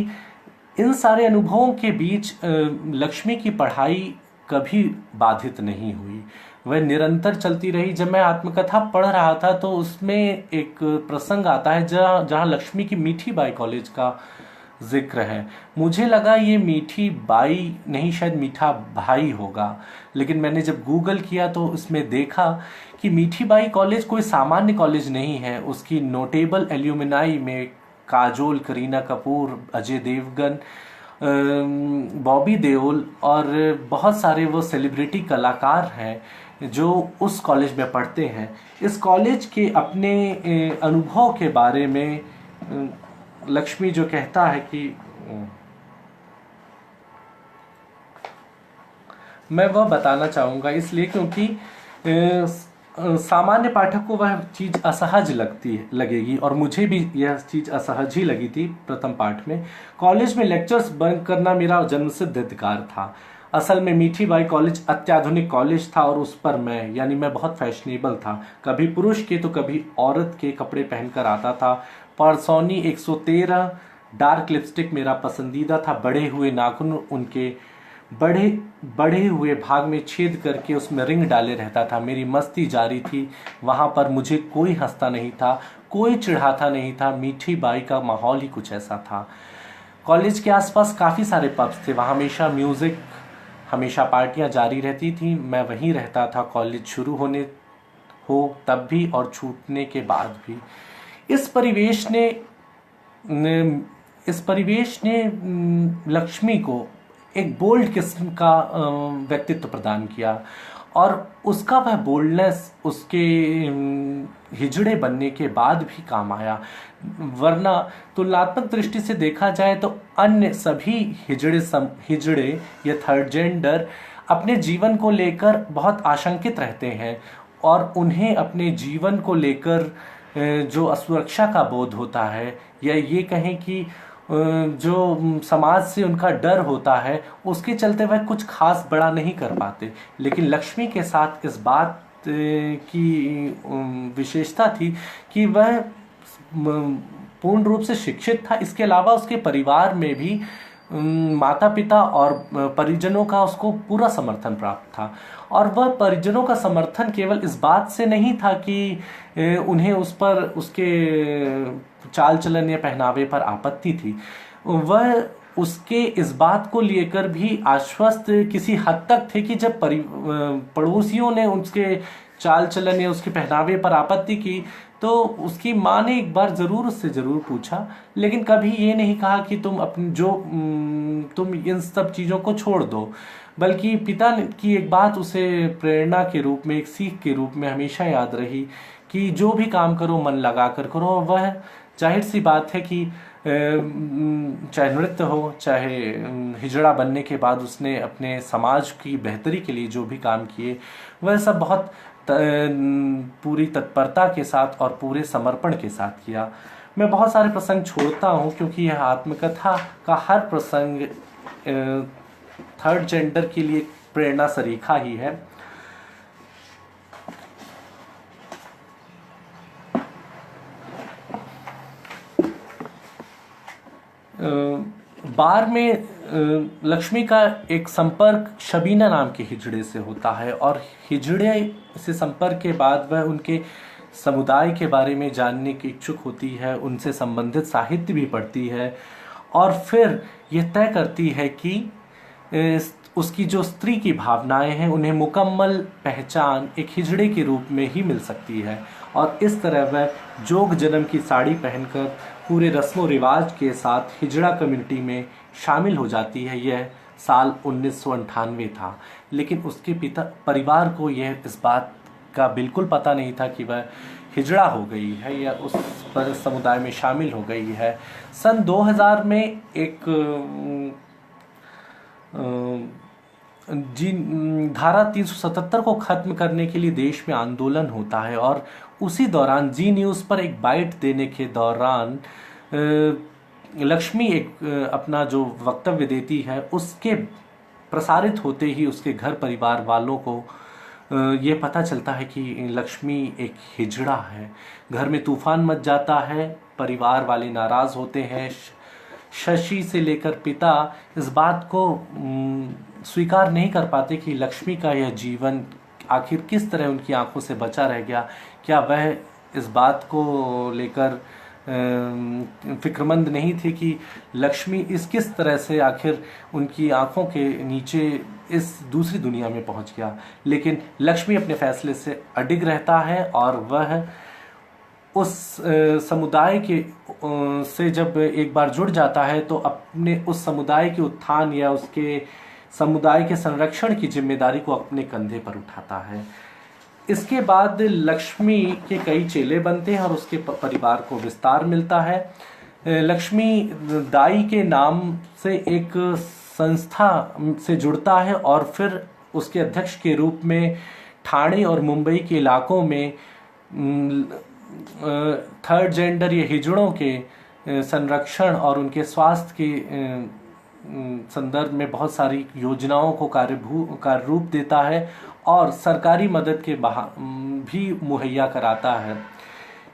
इन सारे अनुभवों के बीच लक्ष्मी की पढ़ाई कभी बाधित नहीं हुई, वह निरंतर चलती रही। जब मैं आत्मकथा पढ़ रहा था तो उसमें एक प्रसंग आता है जहाँ लक्ष्मी की मीठी बाई कॉलेज का जिक्र है। मुझे लगा ये मीठी बाई नहीं, शायद मीठा भाई होगा, लेकिन मैंने जब गूगल किया तो उसमें देखा कि मीठी बाई कॉलेज कोई सामान्य कॉलेज नहीं है। उसकी नोटेबल एल्यूमिनाई में काजोल, करीना कपूर, अजय देवगन, बॉबी देओल और बहुत सारे वो सेलिब्रिटी कलाकार हैं जो उस कॉलेज में पढ़ते हैं। इस कॉलेज के अपने अनुभव के बारे में लक्ष्मी जो कहता है कि मैं वह बताना चाहूँगा, इसलिए क्योंकि सामान्य पाठक को वह चीज़ असहज लगेगी, और मुझे भी यह चीज़ असहज ही लगी थी प्रथम पाठ में। कॉलेज में लेक्चर्स बंक करना मेरा जन्मसिद्ध अधिकार था। असल में मीठी बाई कॉलेज अत्याधुनिक कॉलेज था, और उस पर मैं बहुत फैशनेबल था। कभी पुरुष के तो कभी औरत के कपड़े पहनकर आता था। परसोनी 113 डार्क लिपस्टिक मेरा पसंदीदा था। बढ़े हुए नाखून उनके बढ़े हुए भाग में छेद करके उसमें रिंग डाले रहता था। मेरी मस्ती जारी थी। वहाँ पर मुझे कोई हंसता नहीं था, कोई चिढ़ाता नहीं था। मीठी बाई का माहौल ही कुछ ऐसा था। कॉलेज के आसपास काफ़ी सारे पब्स थे। वहाँ हमेशा म्यूज़िक, हमेशा पार्टियाँ जारी रहती थी। मैं वहीं रहता था, कॉलेज शुरू होने हो तब भी और छूटने के बाद भी। इस परिवेश ने लक्ष्मी को एक बोल्ड किस्म का व्यक्तित्व प्रदान किया, और उसका वह बोल्डनेस उसके हिजड़े बनने के बाद भी काम आया। वरना तुलनात्मक दृष्टि से देखा जाए तो अन्य सभी हिजड़े या थर्ड जेंडर अपने जीवन को लेकर बहुत आशंकित रहते हैं, और उन्हें अपने जीवन को लेकर जो असुरक्षा का बोध होता है, या ये कहें कि जो समाज से उनका डर होता है, उसके चलते वह कुछ खास बड़ा नहीं कर पाते। लेकिन लक्ष्मी के साथ इस बात की विशेषता थी कि वह पूर्ण रूप से शिक्षित था। इसके अलावा उसके परिवार में भी माता पिता और परिजनों का उसको पूरा समर्थन प्राप्त था, और वह परिजनों का समर्थन केवल इस बात से नहीं था कि उन्हें उस पर उसके चाल चलन या पहनावे पर आपत्ति थी। वह उसके इस बात को लेकर भी आश्वस्त किसी हद तक थे कि जब पड़ोसियों ने उसके चाल चलन या उसके पहनावे पर आपत्ति की तो उसकी माँ ने एक बार ज़रूर उससे ज़रूर पूछा, लेकिन कभी ये नहीं कहा कि तुम इन सब चीज़ों को छोड़ दो। बल्कि पिता की एक बात उसे प्रेरणा के रूप में, एक सीख के रूप में हमेशा याद रही कि जो भी काम करो मन लगा कर करो। वह जाहिर सी बात है कि चाहे नृत्य हो, चाहे हिजड़ा बनने के बाद उसने अपने समाज की बेहतरी के लिए जो भी काम किए, वह सब बहुत पूरी तत्परता के साथ और पूरे समर्पण के साथ किया। मैं बहुत सारे प्रसंग छोड़ता हूँ क्योंकि यह आत्मकथा का हर प्रसंग थर्ड जेंडर के लिए प्रेरणा सरीखा ही है। बार में लक्ष्मी का एक संपर्क शबीना नाम के हिजड़े से होता है, और हिजड़े से संपर्क के बाद वह उनके समुदाय के बारे में जानने की इच्छुक होती है, उनसे संबंधित साहित्य भी पढ़ती है और फिर यह तय करती है कि उसकी जो स्त्री की भावनाएं हैं उन्हें मुकम्मल पहचान एक हिजड़े के रूप में ही मिल सकती है। और इस तरह वह जोग जन्म की साड़ी पहनकर पूरे रस्मों रिवाज के साथ हिजड़ा कम्युनिटी में शामिल हो जाती है। यह साल 1998 था, लेकिन उसके पिता परिवार को यह इस बात का बिल्कुल पता नहीं था कि वह हिजड़ा हो गई है या उस पर समुदाय में शामिल हो गई है। सन 2000 में एक धारा 377 को खत्म करने के लिए देश में आंदोलन होता है और उसी दौरान जी न्यूज़ पर एक बाइट देने के दौरान लक्ष्मी एक अपना जो वक्तव्य देती है उसके प्रसारित होते ही उसके घर परिवार वालों को ये पता चलता है कि लक्ष्मी एक हिजड़ा है। घर में तूफान मच जाता है, परिवार वाले नाराज होते हैं। शशि से लेकर पिता इस बात को स्वीकार नहीं कर पाते कि लक्ष्मी का यह जीवन आखिर किस तरह उनकी आंखों से बचा रह गया। क्या वह इस बात को लेकर फिक्रमंद नहीं थे कि लक्ष्मी किस तरह से आखिर उनकी आंखों के नीचे इस दूसरी दुनिया में पहुंच गया। लेकिन लक्ष्मी अपने फैसले से अडिग रहता है और वह उस समुदाय के से जब एक बार जुड़ जाता है तो अपने उस समुदाय के उत्थान या उसके समुदाय के संरक्षण की जिम्मेदारी को अपने कंधे पर उठाता है। इसके बाद लक्ष्मी के कई चेले बनते हैं और उसके परिवार को विस्तार मिलता है। लक्ष्मी दाई के नाम से एक संस्था से जुड़ता है और फिर उसके अध्यक्ष के रूप में ठाणे और मुंबई के इलाकों में थर्ड जेंडर या हिजड़ों के संरक्षण और उनके स्वास्थ्य के संदर्भ में बहुत सारी योजनाओं को कार्य रूप देता है और सरकारी मदद के भी मुहैया कराता है।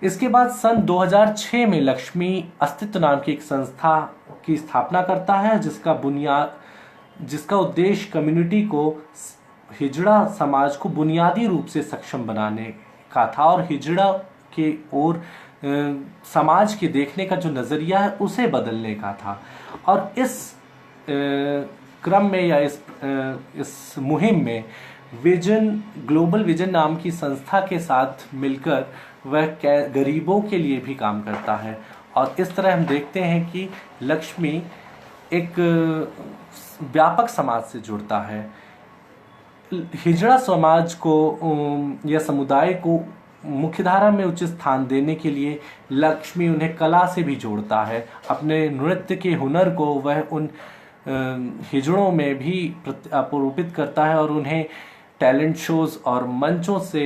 इसके बाद सन 2006 में लक्ष्मी अस्तित्व नाम की एक संस्था की स्थापना करता है जिसका उद्देश्य कम्युनिटी को, हिजड़ा समाज को बुनियादी रूप से सक्षम बनाने का था और हिजड़ा के और समाज के देखने का जो नज़रिया है उसे बदलने का था। और इस क्रम में या इस मुहिम में ग्लोबल विजन नाम की संस्था के साथ मिलकर वह गरीबों के लिए भी काम करता है। और इस तरह हम देखते हैं कि लक्ष्मी एक व्यापक समाज से जुड़ता है। हिजड़ा समाज को या समुदाय को मुख्यधारा में उचित स्थान देने के लिए लक्ष्मी उन्हें कला से भी जोड़ता है। अपने नृत्य के हुनर को वह उन हिजड़ों में भी आरोपित करता है और उन्हें टैलेंट शोज और मंचों से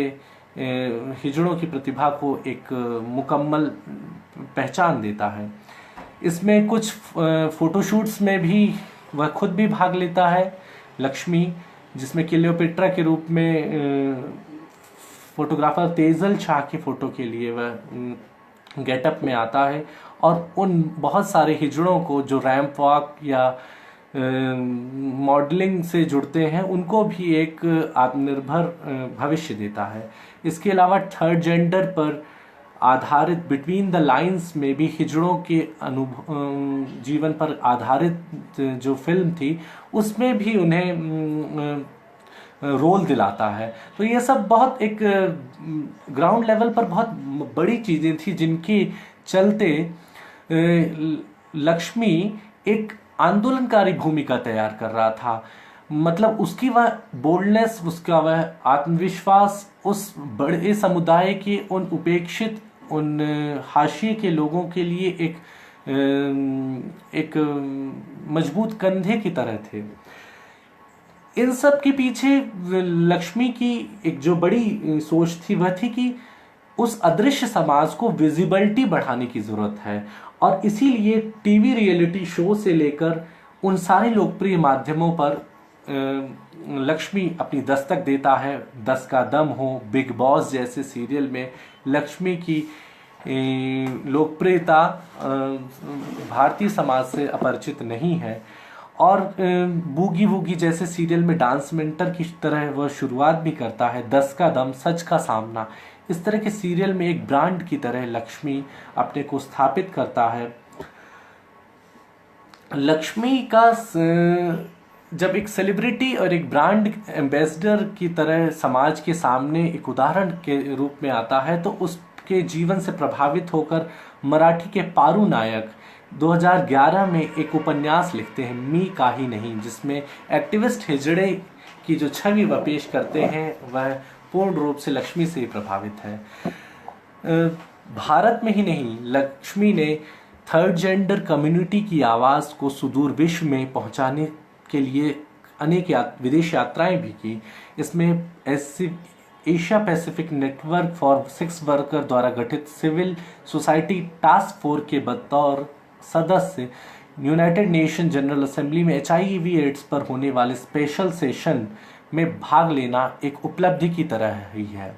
हिजड़ों की प्रतिभा को एक मुकम्मल पहचान देता है। इसमें कुछ फोटोशूट्स में भी वह खुद भी भाग लेता है लक्ष्मी, जिसमें क्लियोपेट्रा के रूप में फोटोग्राफर तेजल शाह की फ़ोटो के लिए वह गेटअप में आता है और उन बहुत सारे हिजड़ों को जो रैंप वॉक या मॉडलिंग से जुड़ते हैं उनको भी एक आत्मनिर्भर भविष्य देता है। इसके अलावा थर्ड जेंडर पर आधारित बिटवीन द लाइंस में भी हिजड़ों के जीवन पर आधारित जो फिल्म थी उसमें भी उन्हें रोल दिलाता है। तो ये सब बहुत एक ग्राउंड लेवल पर बहुत बड़ी चीज़ें थी जिनके चलते लक्ष्मी एक आंदोलनकारी भूमिका तैयार कर रहा था। मतलब उसकी वह बोल्डनेस, उसका वह आत्मविश्वास उस बड़े समुदाय के उन उपेक्षित, उन हाशिए के लोगों के लिए एक मजबूत कंधे की तरह थे। इन सब के पीछे लक्ष्मी की एक जो बड़ी सोच थी वह थी कि उस अदृश्य समाज को विजिबिलिटी बढ़ाने की ज़रूरत है और इसीलिए टीवी रियलिटी शो से लेकर उन सारे लोकप्रिय माध्यमों पर लक्ष्मी अपनी दस्तक देता है। 10 का दम हो, बिग बॉस जैसे सीरियल में लक्ष्मी की लोकप्रियता भारतीय समाज से अपरिचित नहीं है और बूगी वूगी जैसे सीरियल में डांस मेंटर की तरह वह शुरुआत भी करता है। 10 का दम, सच का सामना, इस तरह के सीरियल में एक ब्रांड की तरह लक्ष्मी अपने को स्थापित करता है। लक्ष्मी का जब एक सेलिब्रिटी और एक ब्रांड एम्बेसडर की तरह समाज के सामने एक उदाहरण के रूप में आता है, तो उसके जीवन से प्रभावित होकर मराठी के पारू नायक 2011 में एक उपन्यास लिखते हैं, मी काही नहीं, जिसमें एक्टिविस्ट हिजड़े की जो छवि वह पेश करते हैं वह पूर्ण रूप से लक्ष्मी से ही प्रभावित है। भारत में ही नहीं, लक्ष्मी ने थर्ड जेंडर कम्युनिटी की आवाज़ को सुदूर विश्व में पहुंचाने के लिए अनेक विदेश यात्राएं भी की। इसमें Asia Pacific network for sex worker द्वारा गठित सिविल सोसाइटी टास्क फोर्स के बतौर सदस्य यूनाइटेड नेशन जनरल असेंबली में HIV एड्स पर होने वाले स्पेशल सेशन में भाग लेना एक उपलब्धि की तरह ही है।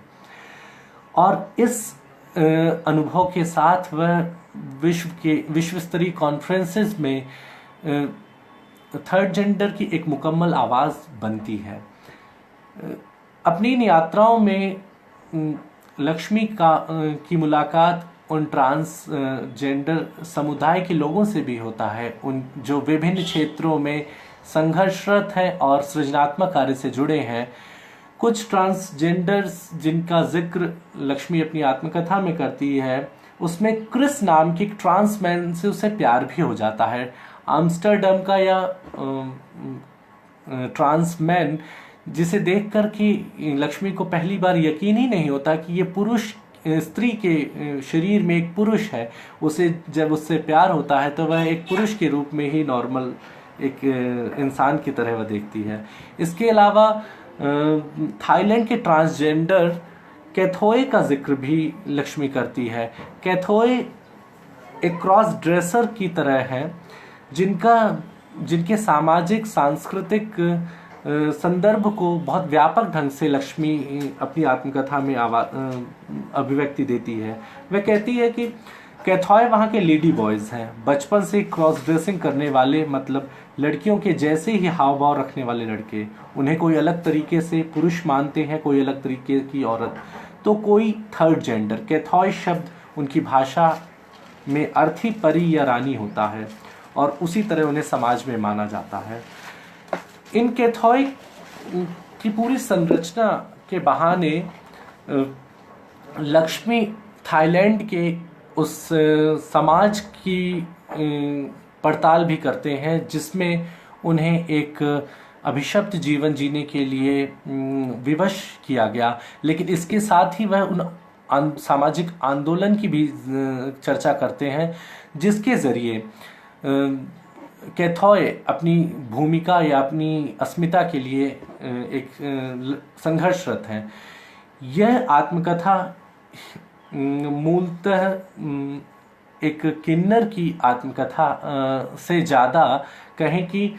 और इस अनुभव के साथ वह विश्व स्तरीय कॉन्फ्रेंसेस में थर्ड जेंडर की एक मुकम्मल आवाज़ बनती है। अपनी इन यात्राओं में लक्ष्मी की मुलाकात उन ट्रांसजेंडर समुदाय के लोगों से भी होता है, उन जो विभिन्न क्षेत्रों में संघर्षरत हैं और सृजनात्मक कार्य से जुड़े हैं। कुछ ट्रांसजेंडर्स जिनका जिक्र लक्ष्मी अपनी आत्मकथा में करती है, उसमें क्रिस नाम की एक ट्रांसमैन से उसे प्यार भी हो जाता है। आम्स्टरडम का या ट्रांसमैन जिसे देखकर कि लक्ष्मी को पहली बार यकीन ही नहीं होता कि ये पुरुष स्त्री के शरीर में एक पुरुष है, उसे जब उससे प्यार होता है तो वह एक पुरुष के रूप में ही नॉर्मल एक इंसान की तरह वह देखती है। इसके अलावा थाईलैंड के ट्रांसजेंडर कैथोए का जिक्र भी लक्ष्मी करती है। कैथोए एक क्रॉस ड्रेसर की तरह है जिनके सामाजिक सांस्कृतिक संदर्भ को बहुत व्यापक ढंग से लक्ष्मी अपनी आत्मकथा में अभिव्यक्ति देती है। वह कहती है कि कैथोए वहाँ के लेडी बॉयज़ हैं, बचपन से क्रॉस ड्रेसिंग करने वाले, मतलब लड़कियों के जैसे ही हाव भाव रखने वाले लड़के। उन्हें कोई अलग तरीके से पुरुष मानते हैं, कोई अलग तरीके की औरत, तो कोई थर्ड जेंडर। कैथोए शब्द उनकी भाषा में अर्थी परी या रानी होता है और उसी तरह उन्हें समाज में माना जाता है। इन कैथोए की पूरी संरचना के बहाने लक्ष्मी थाईलैंड के उस समाज की पड़ताल भी करते हैं जिसमें उन्हें एक अभिशप्त जीवन जीने के लिए विवश किया गया, लेकिन इसके साथ ही वह उन सामाजिक आंदोलन की भी चर्चा करते हैं जिसके ज़रिए कैथोए अपनी भूमिका या अपनी अस्मिता के लिए एक संघर्षरत हैं। यह आत्मकथा मूलतः एक किन्नर की आत्मकथा से ज़्यादा कहें कि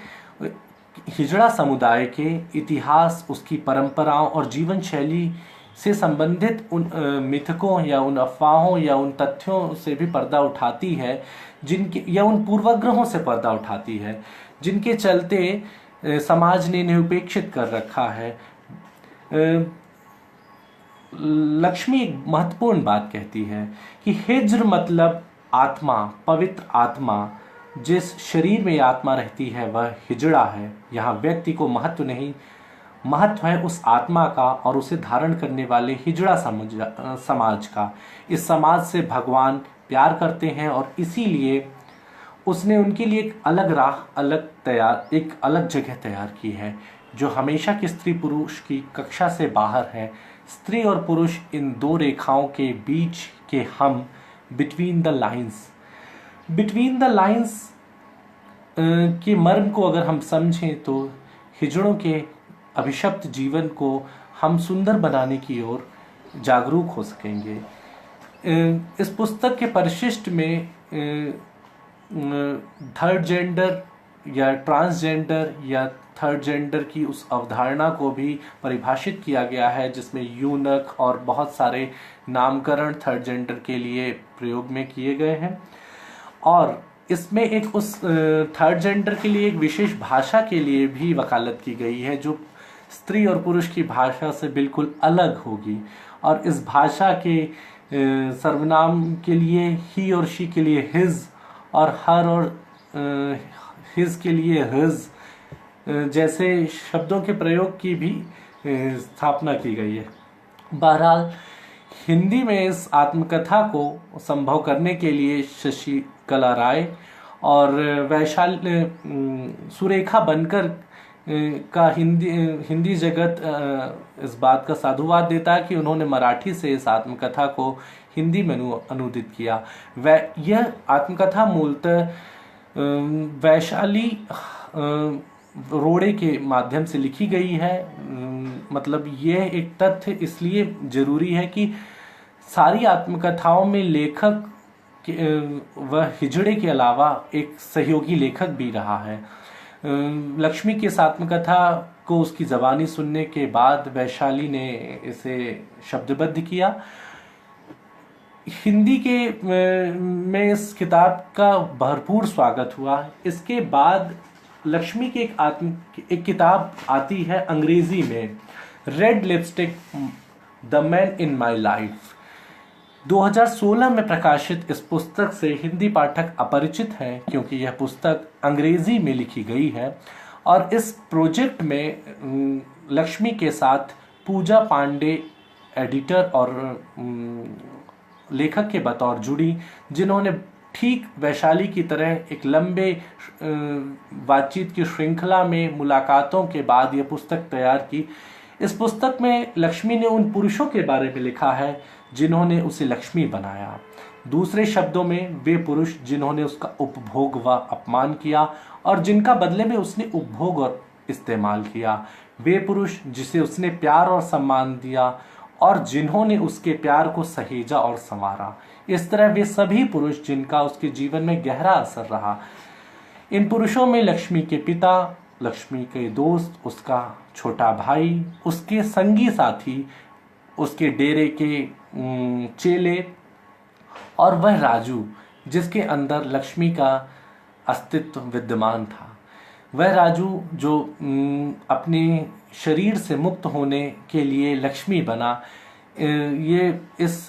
हिजड़ा समुदाय के इतिहास, उसकी परंपराओं और जीवन शैली से संबंधित उन मिथकों या उन अफवाहों या उन तथ्यों से भी पर्दा उठाती है, जिनके या उन पूर्वाग्रहों से पर्दा उठाती है जिनके चलते समाज ने इन्हें उपेक्षित कर रखा है। लक्ष्मी एक महत्वपूर्ण बात कहती है कि हिज्र मतलब आत्मा, पवित्र आत्मा। जिस शरीर में आत्मा रहती है वह हिजड़ा है। यहाँ व्यक्ति को महत्व नहीं, महत्व है उस आत्मा का और उसे धारण करने वाले हिजड़ा समाज का। इस समाज से भगवान प्यार करते हैं और इसीलिए उसने उनके लिए एक अलग राह, एक अलग जगह तैयार की है जो हमेशा की स्त्री पुरुष की कक्षा से बाहर है। स्त्री और पुरुष इन दो रेखाओं के बीच के हम, बिटवीन द लाइंस के मर्म को अगर हम समझें तो हिजड़ों के अभिशप्त जीवन को हम सुंदर बनाने की ओर जागरूक हो सकेंगे। इस पुस्तक के परिशिष्ट में थर्ड जेंडर या ट्रांसजेंडर या थर्ड जेंडर की उस अवधारणा को भी परिभाषित किया गया है जिसमें यूनक और बहुत सारे नामकरण थर्ड जेंडर के लिए प्रयोग में किए गए हैं। और इसमें एक उस थर्ड जेंडर के लिए एक विशेष भाषा के लिए भी वकालत की गई है जो स्त्री और पुरुष की भाषा से बिल्कुल अलग होगी और इस भाषा के सर्वनाम के लिए ही और शी के लिए हिज और हर और हिज के लिए हिज जैसे शब्दों के प्रयोग की भी स्थापना की गई है। बहरहाल हिंदी में इस आत्मकथा को संभव करने के लिए शशिकला राय और वैशाली सुरेखा बनकर का हिंदी जगत इस बात का साधुवाद देता है कि उन्होंने मराठी से इस आत्मकथा को हिंदी में अनुदित किया। यह आत्मकथा मूलतः वैशाली रोड़े के माध्यम से लिखी गई है। मतलब यह एक तथ्य इसलिए जरूरी है कि सारी आत्मकथाओं में लेखक वह हिजड़े के अलावा एक सहयोगी लेखक भी रहा है। लक्ष्मी की इस आत्मकथा को उसकी ज़बानी सुनने के बाद वैशाली ने इसे शब्दबद्ध किया। हिंदी के में इस किताब का भरपूर स्वागत हुआ। इसके बाद लक्ष्मी की एक किताब आती है अंग्रेजी में, red lipstick the man in my life. 2016 में प्रकाशित इस पुस्तक से हिंदी पाठक अपरिचित हैं क्योंकि यह पुस्तक अंग्रेजी में लिखी गई है और इस प्रोजेक्ट में लक्ष्मी के साथ पूजा पांडे एडिटर और लेखक के बतौर जुड़ी, जिन्होंने ठीक वैशाली की तरह एक लंबे बातचीत की श्रृंखला में मुलाकातों के बाद यह पुस्तक तैयार की। इस पुस्तक में लक्ष्मी ने उन पुरुषों के बारे में लिखा है जिन्होंने उसे लक्ष्मी बनाया। दूसरे शब्दों में वे पुरुष जिन्होंने उसका उपभोग व अपमान किया और जिनका बदले में उसने उपभोग और इस्तेमाल किया। वे पुरुष जिसे उसने प्यार और सम्मान दिया और जिन्होंने उसके प्यार को सहेजा और संवारा। इस तरह वे सभी पुरुष जिनका उसके जीवन में गहरा असर रहा। इन पुरुषों में लक्ष्मी के पिता, लक्ष्मी के दोस्त, उसका छोटा भाई, उसके संगी साथी, उसके डेरे के चेले और वह राजू जिसके अंदर लक्ष्मी का अस्तित्व विद्यमान था। वह राजू जो अपने शरीर से मुक्त होने के लिए लक्ष्मी बना। ये इस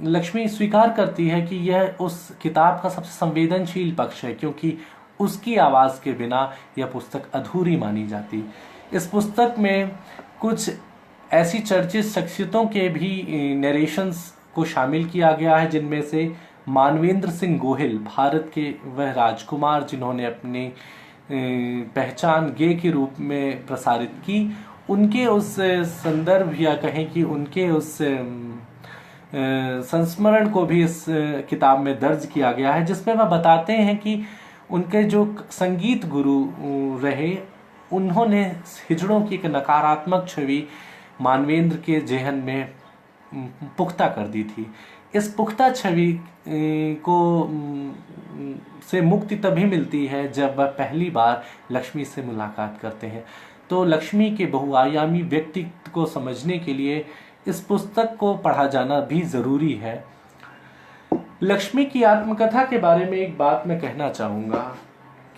लक्ष्मी स्वीकार करती है कि यह उस किताब का सबसे संवेदनशील पक्ष है क्योंकि उसकी आवाज़ के बिना यह पुस्तक अधूरी मानी जाती। इस पुस्तक में कुछ ऐसी चर्चित शख्सियतों के भी नरेशंस को शामिल किया गया है, जिनमें से मानवेंद्र सिंह गोहिल, भारत के वह राजकुमार जिन्होंने अपनी पहचान गे के रूप में प्रसारित की, उनके उस संदर्भ या कहें कि उनके उस संस्मरण को भी इस किताब में दर्ज किया गया है, जिसमें वह बताते हैं कि उनके जो संगीत गुरु रहे उन्होंने हिजड़ों की एक नकारात्मक छवि मानवेंद्र के जेहन में पुख्ता कर दी थी। इस पुख्ता छवि को से मुक्ति तभी मिलती है जब वह पहली बार लक्ष्मी से मुलाकात करते हैं। तो लक्ष्मी के बहुआयामी व्यक्तित्व को समझने के लिए इस पुस्तक को पढ़ा जाना भी ज़रूरी है। लक्ष्मी की आत्मकथा के बारे में एक बात मैं कहना चाहूँगा,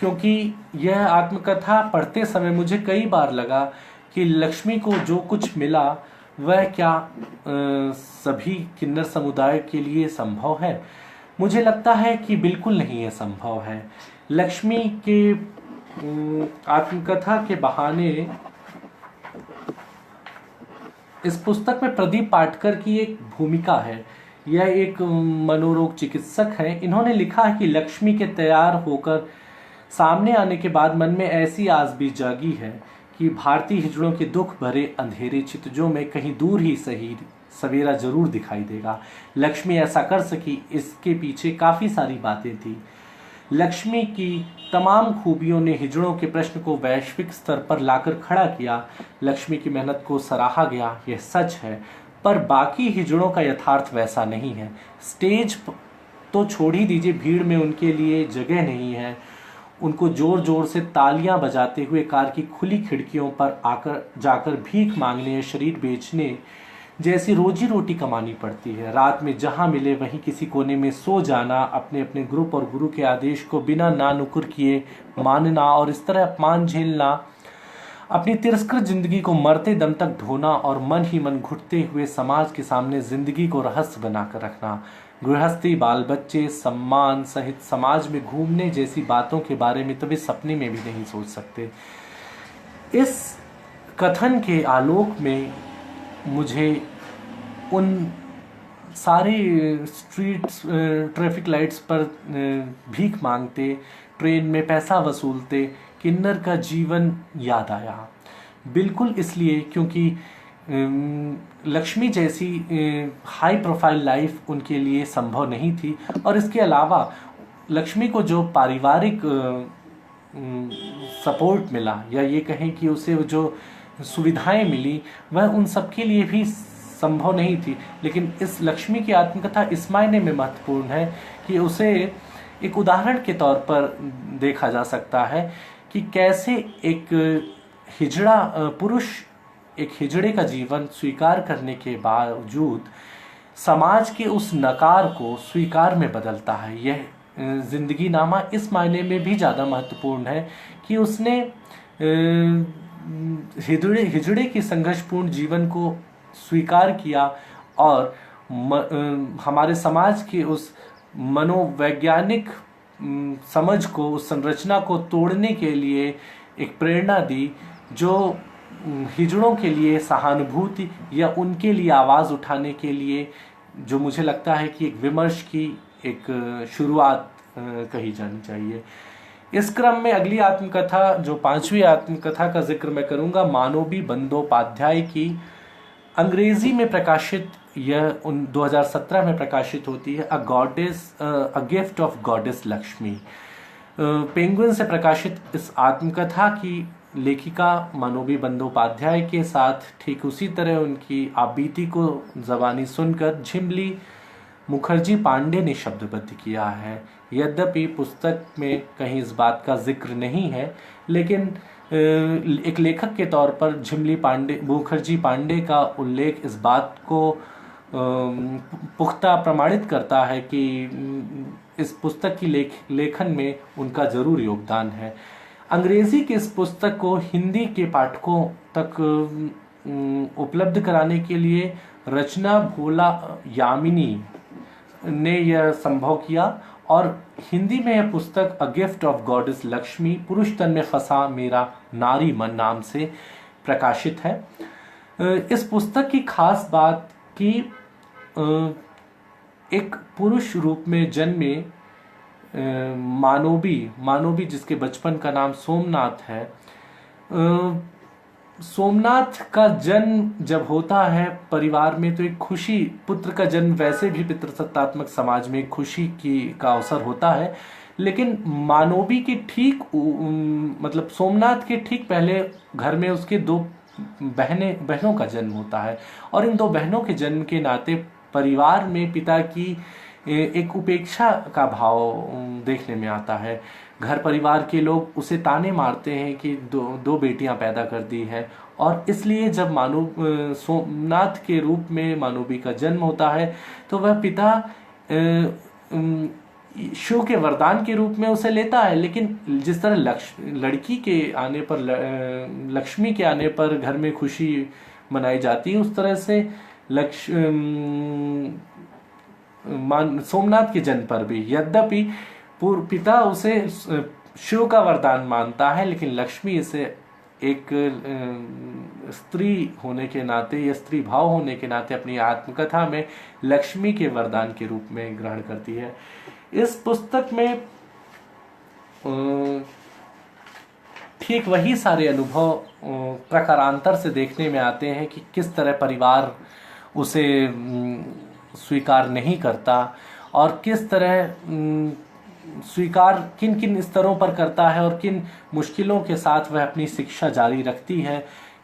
क्योंकि यह आत्मकथा पढ़ते समय मुझे कई बार लगा कि लक्ष्मी को जो कुछ मिला वह क्या सभी किन्नर समुदाय के लिए संभव है। मुझे लगता है कि बिल्कुल नहीं है संभव है। लक्ष्मी के आत्मकथा के बहाने इस पुस्तक में प्रदीप पाटकर की एक भूमिका है। यह एक मनोरोग चिकित्सक हैं। इन्होंने लिखा है कि लक्ष्मी के तैयार होकर सामने आने के बाद मन में ऐसी आस भी जागी है कि भारतीय हिजड़ों के दुख भरे अंधेरे चितजों में कहीं दूर ही सही सवेरा जरूर दिखाई देगा। लक्ष्मी ऐसा कर सकी, इसके पीछे काफ़ी सारी बातें थी। लक्ष्मी की तमाम खूबियों ने हिजड़ों के प्रश्न को वैश्विक स्तर पर लाकर खड़ा किया। लक्ष्मी की मेहनत को सराहा गया, यह सच है, पर बाकी हिजड़ों का यथार्थ वैसा नहीं है। स्टेज तो छोड़ ही दीजिए, भीड़ में उनके लिए जगह नहीं है। उनको जोर जोर से तालियां बजाते हुए कार की खुली खिड़कियों पर आकर जाकर भीख मांगने या शरीर बेचने जैसी रोजी रोटी कमानी पड़ती है। रात में जहां मिले वहीं किसी कोने में सो जाना, अपने अपने ग्रुप और गुरु के आदेश को बिना ना नुकुर किए मानना और इस तरह अपमान झेलना अपनी तिरस्कृत जिंदगी को मरते दम तक ढोना और मन ही मन घुटते हुए समाज के सामने जिंदगी को रहस्य बनाकर रखना, गृहस्थी, बाल बच्चे, सम्मान सहित समाज में घूमने जैसी बातों के बारे में तो वे सपने में भी नहीं सोच सकते। इस कथन के आलोक में मुझे उन सारे स्ट्रीट ट्रैफिक लाइट्स पर भीख मांगते, ट्रेन में पैसा वसूलते किन्नर का जीवन याद आया। बिल्कुल इसलिए क्योंकि लक्ष्मी जैसी हाई प्रोफाइल लाइफ उनके लिए संभव नहीं थी, और इसके अलावा लक्ष्मी को जो पारिवारिक सपोर्ट मिला, या ये कहें कि उसे जो सुविधाएं मिली, वह उन सबके लिए भी संभव नहीं थी। लेकिन इस लक्ष्मी की आत्मकथा इस मायने में महत्वपूर्ण है कि उसे एक उदाहरण के तौर पर देखा जा सकता है कि कैसे एक हिजड़ा पुरुष एक हिजड़े का जीवन स्वीकार करने के बावजूद समाज के उस नकार को स्वीकार में बदलता है। यह जिंदगी नामा इस मायने में भी ज़्यादा महत्वपूर्ण है कि उसने हिजड़े के संघर्षपूर्ण जीवन को स्वीकार किया और हमारे समाज के उस मनोवैज्ञानिक समझ को, उस संरचना को तोड़ने के लिए एक प्रेरणा दी, जो हिजड़ों के लिए सहानुभूति या उनके लिए आवाज़ उठाने के लिए, जो मुझे लगता है कि एक विमर्श की एक शुरुआत कही जानी चाहिए। इस क्रम में अगली आत्मकथा, जो 5वीं आत्मकथा का जिक्र मैं करूंगा, मानोबी बंदोपाध्याय की अंग्रेजी में प्रकाशित, यह 2017 में प्रकाशित होती है, a gift of goddess Lakshmi. Penguin से प्रकाशित इस आत्मकथा की लेखिका मानोबी बंदोपाध्याय के साथ ठीक उसी तरह उनकी आपबीती को जबानी सुनकर झिमली मुखर्जी पांडे ने शब्दबद्ध किया है। यद्यपि पुस्तक में कहीं इस बात का जिक्र नहीं है, लेकिन एक लेखक के तौर पर झिमली मुखर्जी पांडे का उल्लेख इस बात को पुख्ता प्रमाणित करता है कि इस पुस्तक की लेखन में उनका जरूर योगदान है। अंग्रेजी की इस पुस्तक को हिंदी के पाठकों तक उपलब्ध कराने के लिए रचना भोला यामिनी ने यह संभव किया, और हिंदी में यह पुस्तक a gift of goddess Lakshmi, पुरुष तन में फंसा मेरा नारी मन नाम से प्रकाशित है। इस पुस्तक की खास बात कि एक पुरुष रूप में जन्मे मानोबी जिसके बचपन का नाम सोमनाथ है, सोमनाथ का जन्म जब होता है परिवार में, तो एक खुशी, पुत्र का जन्म वैसे भी पितृसत्तात्मक समाज में खुशी का अवसर होता है, लेकिन मानोबी के ठीक मतलब सोमनाथ के ठीक पहले घर में उसके 2 बहनों का जन्म होता है, और इन 2 बहनों के जन्म के नाते परिवार में पिता की एक उपेक्षा का भाव देखने में आता है। घर परिवार के लोग उसे ताने मारते हैं कि दो बेटियां पैदा कर दी है, और इसलिए जब सोमनाथ के रूप में मानोबी का जन्म होता है, तो वह पिता शिव के वरदान के रूप में उसे लेता है। लेकिन जिस तरह लड़की के आने पर, लक्ष्मी के आने पर घर में खुशी मनाई जाती है, उस तरह से सोमनाथ के जन्म पर भी, यद्यपि पिता उसे शिव का वरदान मानता है, लेकिन लक्ष्मी इसे एक स्त्री होने के नाते या स्त्री भाव होने के नाते अपनी आत्मकथा में लक्ष्मी के वरदान के रूप में ग्रहण करती है। इस पुस्तक में ठीक वही सारे अनुभव प्रकारांतर से देखने में आते हैं कि किस तरह परिवार उसे स्वीकार नहीं करता, और किस तरह स्वीकार किन किन स्तरों पर करता है, और किन मुश्किलों के साथ वह अपनी शिक्षा जारी रखती है,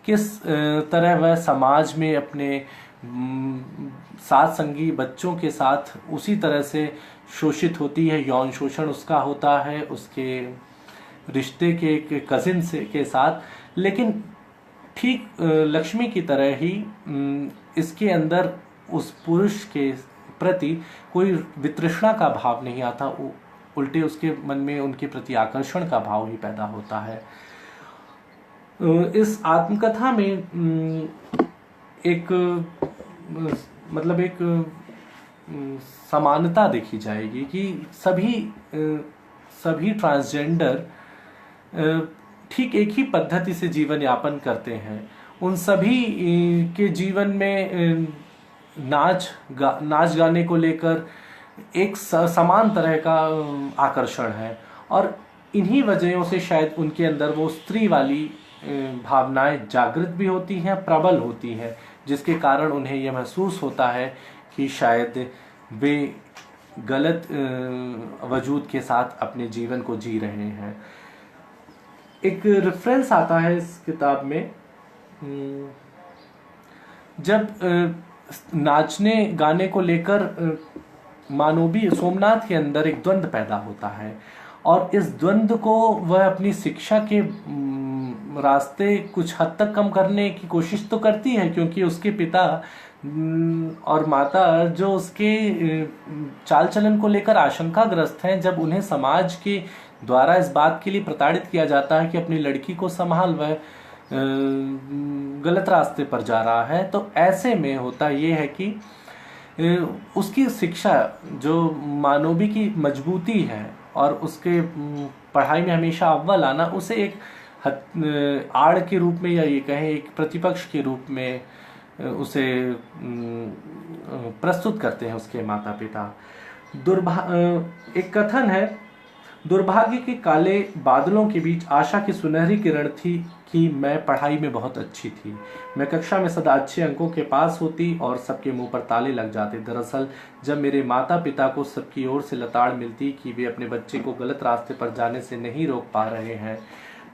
किस तरह वह समाज में अपने साथ संगी बच्चों के साथ उसी तरह से शोषित होती है, यौन शोषण उसका होता है उसके रिश्ते के कजिन के साथ। लेकिन ठीक लक्ष्मी की तरह ही इसके अंदर उस पुरुष के प्रति कोई वितृष्णा का भाव नहीं आता, उल्टे उसके मन में उनके प्रति आकर्षण का भाव ही पैदा होता है। इस आत्मकथा में एक मतलब एक समानता देखी जाएगी कि सभी ट्रांसजेंडर ठीक एक ही पद्धति से जीवन यापन करते हैं। उन सभी के जीवन में नाच गाने को लेकर एक समान तरह का आकर्षण है, और इन्हीं वजहों से शायद उनके अंदर वो स्त्री वाली भावनाएं जागृत भी होती हैं, प्रबल होती हैं, जिसके कारण उन्हें यह महसूस होता है कि शायद वे गलत वजूद के साथ अपने जीवन को जी रहे हैं। एक रेफरेंस आता है इस किताब में, जब नाचने गाने को लेकर मानोबी सोमनाथ के अंदर एक द्वंद्व पैदा होता है, और इस द्वंद्व को वह अपनी शिक्षा के रास्ते कुछ हद तक कम करने की कोशिश तो करती है, क्योंकि उसके पिता और माता जो उसके चाल चलन को लेकर आशंकाग्रस्त हैं, जब उन्हें समाज के द्वारा इस बात के लिए प्रताड़ित किया जाता है कि अपनी लड़की को संभाल, वह गलत रास्ते पर जा रहा है, तो ऐसे में होता ये है कि उसकी शिक्षा जो मानोबी की मजबूती है और उसके पढ़ाई में हमेशा अव्वल आना, उसे एक आड़ के रूप में, या ये कहें एक प्रतिपक्ष के रूप में उसे प्रस्तुत करते हैं उसके माता पिता। एक कथन है, दुर्भाग्य के काले बादलों के बीच आशा की सुनहरी किरण थी कि मैं पढ़ाई में बहुत अच्छी थी। मैं कक्षा में सदा अच्छे अंकों के पास होती और सबके मुंह पर ताले लग जाते। दरअसल जब मेरे माता पिता को सबकी ओर से लताड़ मिलती कि वे अपने बच्चे को गलत रास्ते पर जाने से नहीं रोक पा रहे हैं,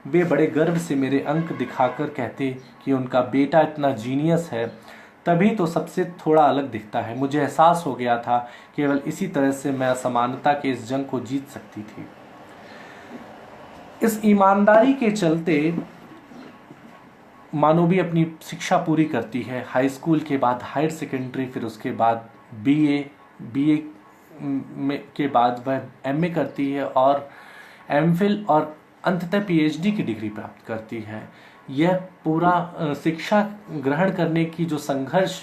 वे बड़े गर्व से मेरे अंक दिखाकर कहते कि उनका बेटा इतना जीनियस है, तभी तो सबसे थोड़ा अलग दिखता है। मुझे एहसास हो गया था केवल इसी तरह से मैं असमानता के इस जंग को जीत सकती थी। इस ईमानदारी के चलते मानोबी अपनी शिक्षा पूरी करती है। हाई स्कूल के बाद हायर सेकेंडरी, फिर उसके बाद बीए के बाद वह एमए करती है और एमफिल और अंततः पीएचडी की डिग्री प्राप्त करती है। यह पूरा शिक्षा ग्रहण करने की जो संघर्ष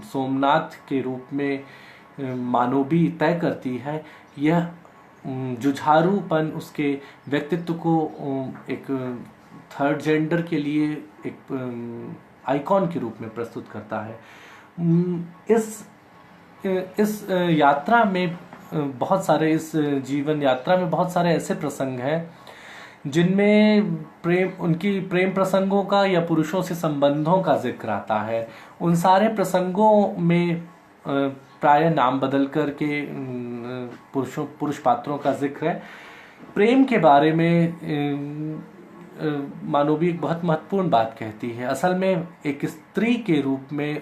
सोमनाथ के रूप में मानोबी तय करती है, यह जुझारूपन उसके व्यक्तित्व को एक थर्ड जेंडर के लिए एक आइकॉन के रूप में प्रस्तुत करता है। इस यात्रा में बहुत सारे, इस जीवन यात्रा में बहुत सारे ऐसे प्रसंग हैं जिनमें उनकी प्रेम प्रसंगों का या पुरुषों से संबंधों का जिक्र आता है। उन सारे प्रसंगों में प्रायः नाम बदल करके पुरुष पात्रों का जिक्र है। प्रेम के बारे में मानोबी एक बहुत महत्वपूर्ण बात कहती है। असल में एक स्त्री के रूप में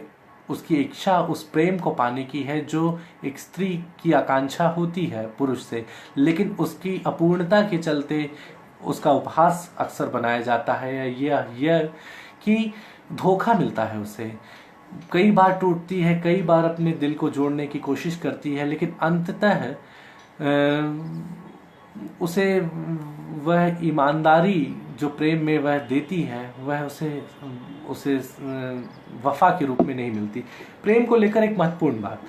उसकी इच्छा उस प्रेम को पाने की है जो एक स्त्री की आकांक्षा होती है पुरुष से, लेकिन उसकी अपूर्णता के चलते उसका उपहास अक्सर बनाया जाता है, यह कि धोखा मिलता है उसे। कई बार टूटती है, कई बार अपने दिल को जोड़ने की कोशिश करती है, लेकिन अंततः उसे वह ईमानदारी जो प्रेम में वह देती है, वह उसे वफा के रूप में नहीं मिलती। प्रेम को लेकर एक महत्वपूर्ण बात,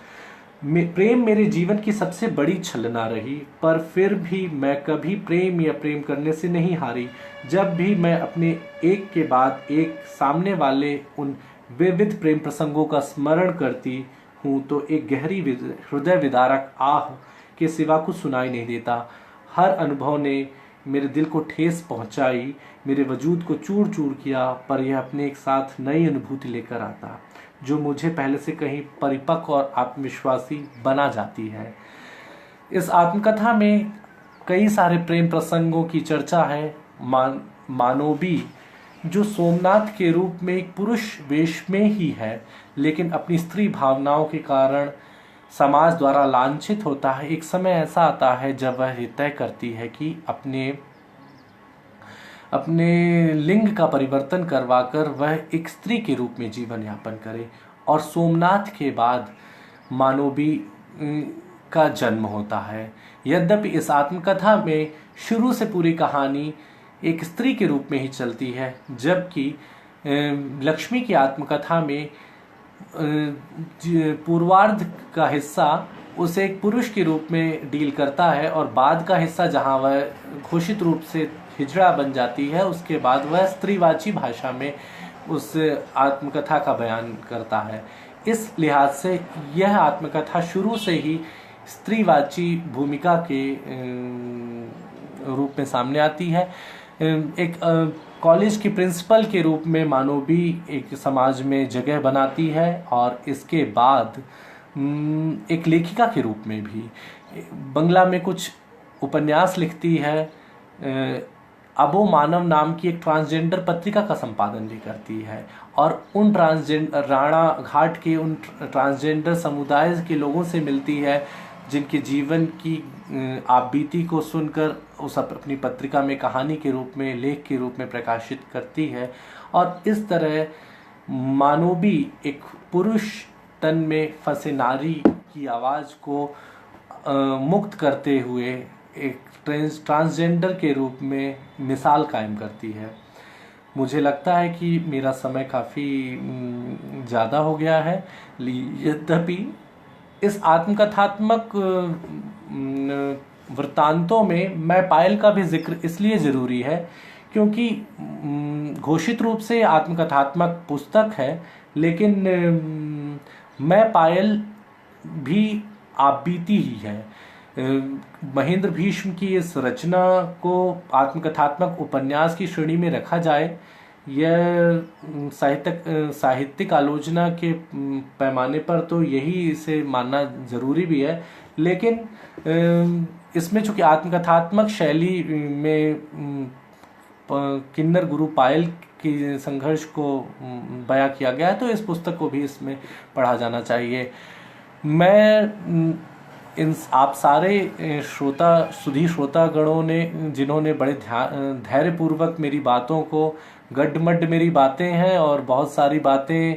प्रेम मेरे जीवन की सबसे बड़ी छलना रही, पर फिर भी मैं कभी प्रेम या प्रेम करने से नहीं हारी। जब भी मैं अपने एक के बाद एक सामने वाले उन विविध प्रेम प्रसंगों का स्मरण करती हूँ तो एक गहरी हृदय विदारक आह के सिवा कुछ सुनाई नहीं देता। हर अनुभव ने मेरे दिल को ठेस पहुँचाई, मेरे वजूद को चूर चूर किया, पर यह अपने एक साथ नई अनुभूति लेकर आता जो मुझे पहले से कहीं परिपक्व और आत्मविश्वासी बना जाती है। इस आत्मकथा में कई सारे प्रेम प्रसंगों की चर्चा है। मानोबी जो सोमनाथ के रूप में एक पुरुष वेश में ही है, लेकिन अपनी स्त्री भावनाओं के कारण समाज द्वारा लांछित होता है। एक समय ऐसा आता है जब वह तय करती है कि अपने लिंग का परिवर्तन करवाकर वह एक स्त्री के रूप में जीवन यापन करे, और सोमनाथ के बाद मानोबी का जन्म होता है। यद्यपि इस आत्मकथा में शुरू से पूरी कहानी एक स्त्री के रूप में ही चलती है, जबकि लक्ष्मी की आत्मकथा में पूर्वार्ध का हिस्सा उसे एक पुरुष के रूप में डील करता है, और बाद का हिस्सा जहां वह घोषित रूप से हिजड़ा बन जाती है, उसके बाद वह स्त्रीवाची भाषा में उस आत्मकथा का बयान करता है। इस लिहाज से यह आत्मकथा शुरू से ही स्त्रीवाची भूमिका के रूप में सामने आती है। एक कॉलेज की प्रिंसिपल के रूप में मानोबी एक समाज में जगह बनाती है, और इसके बाद एक लेखिका के रूप में भी बंगला में कुछ उपन्यास लिखती है। अबो मानव नाम की एक ट्रांसजेंडर पत्रिका का संपादन भी करती है, और उन राणा घाट के उन ट्रांसजेंडर समुदाय के लोगों से मिलती है, जिनके जीवन की आप बीती को सुनकर उस अपनी पत्रिका में कहानी के रूप में, लेख के रूप में प्रकाशित करती है। और इस तरह मानोबी एक पुरुष तन में फंसे नारी की आवाज़ को मुक्त करते हुए एक ट्रांसजेंडर के रूप में मिसाल कायम करती है। मुझे लगता है कि मेरा समय काफ़ी ज़्यादा हो गया है, यद्यपि इस आत्मकथात्मक वृत्तांतों में मैं पायल का भी जिक्र इसलिए ज़रूरी है क्योंकि घोषित रूप से आत्मकथात्मक पुस्तक है, लेकिन मैं पायल भी आप बीती ही है। महेंद्र भीष्म की इस रचना को आत्मकथात्मक उपन्यास की श्रेणी में रखा जाए, यह साहित्यिक आलोचना के पैमाने पर तो यही इसे मानना ज़रूरी भी है, लेकिन इसमें चूँकि आत्मकथात्मक शैली में किन्नर गुरु पायल की संघर्ष को बयां किया गया है, तो इस पुस्तक को भी इसमें पढ़ा जाना चाहिए। मैं आप सारे सुधी श्रोतागणों ने, जिन्होंने बड़े धैर्यपूर्वक मेरी बातों को, गड्ढमड्ढ मेरी बातें हैं और बहुत सारी बातें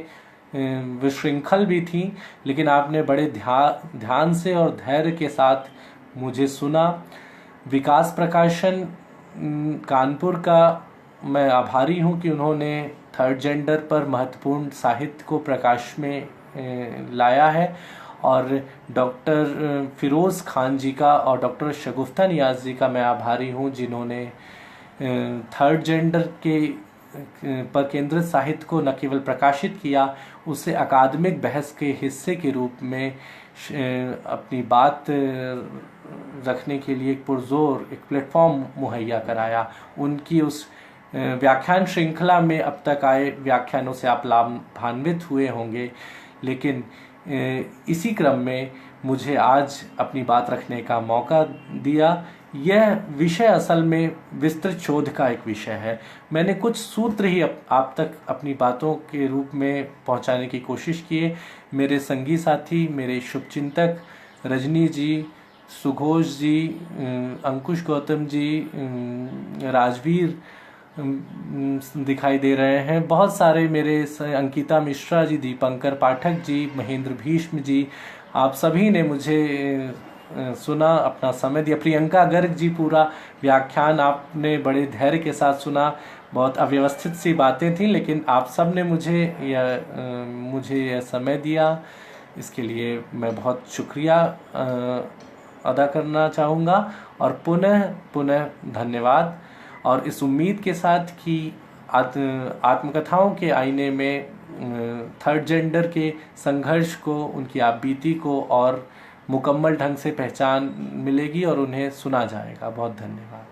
विशृंखल भी थीं, लेकिन आपने बड़े ध्यान से और धैर्य के साथ मुझे सुना। विकास प्रकाशन कानपुर का मैं आभारी हूं कि उन्होंने थर्ड जेंडर पर महत्वपूर्ण साहित्य को प्रकाश में लाया है, और डॉक्टर फिरोज़ खान जी का और डॉक्टर शगुफ्ता नियाज़ जी का मैं आभारी हूं, जिन्होंने थर्ड जेंडर के पर केंद्रित साहित्य को न केवल प्रकाशित किया, उसे अकादमिक बहस के हिस्से के रूप में अपनी बात रखने के लिए एक पुरजोर एक प्लेटफॉर्म मुहैया कराया। उनकी उस व्याख्यान श्रृंखला में अब तक आए व्याख्यानों से आप लाभान्वित हुए होंगे, लेकिन इसी क्रम में मुझे आज अपनी बात रखने का मौका दिया। यह विषय असल में विस्तृत शोध का एक विषय है। मैंने कुछ सूत्र ही आप तक अपनी बातों के रूप में पहुंचाने की कोशिश की है। मेरे संगी साथी, मेरे शुभचिंतक रजनी जी, सुघोष जी, अंकुश गौतम जी, राजवीर दिखाई दे रहे हैं, बहुत सारे मेरे अंकिता मिश्रा जी, दीपंकर पाठक जी, महेंद्र भीष्म जी, आप सभी ने मुझे सुना, अपना समय दिया। प्रियंका गर्ग जी, पूरा व्याख्यान आपने बड़े धैर्य के साथ सुना। बहुत अव्यवस्थित सी बातें थी, लेकिन आप सब ने मुझे यह समय दिया, इसके लिए मैं बहुत शुक्रिया अदा करना चाहूँगा, और पुनः धन्यवाद। और इस उम्मीद के साथ कि आत्मकथाओं के आईने में थर्ड जेंडर के संघर्ष को, उनकी आप बीती को और मुकम्मल ढंग से पहचान मिलेगी और उन्हें सुना जाएगा। बहुत धन्यवाद।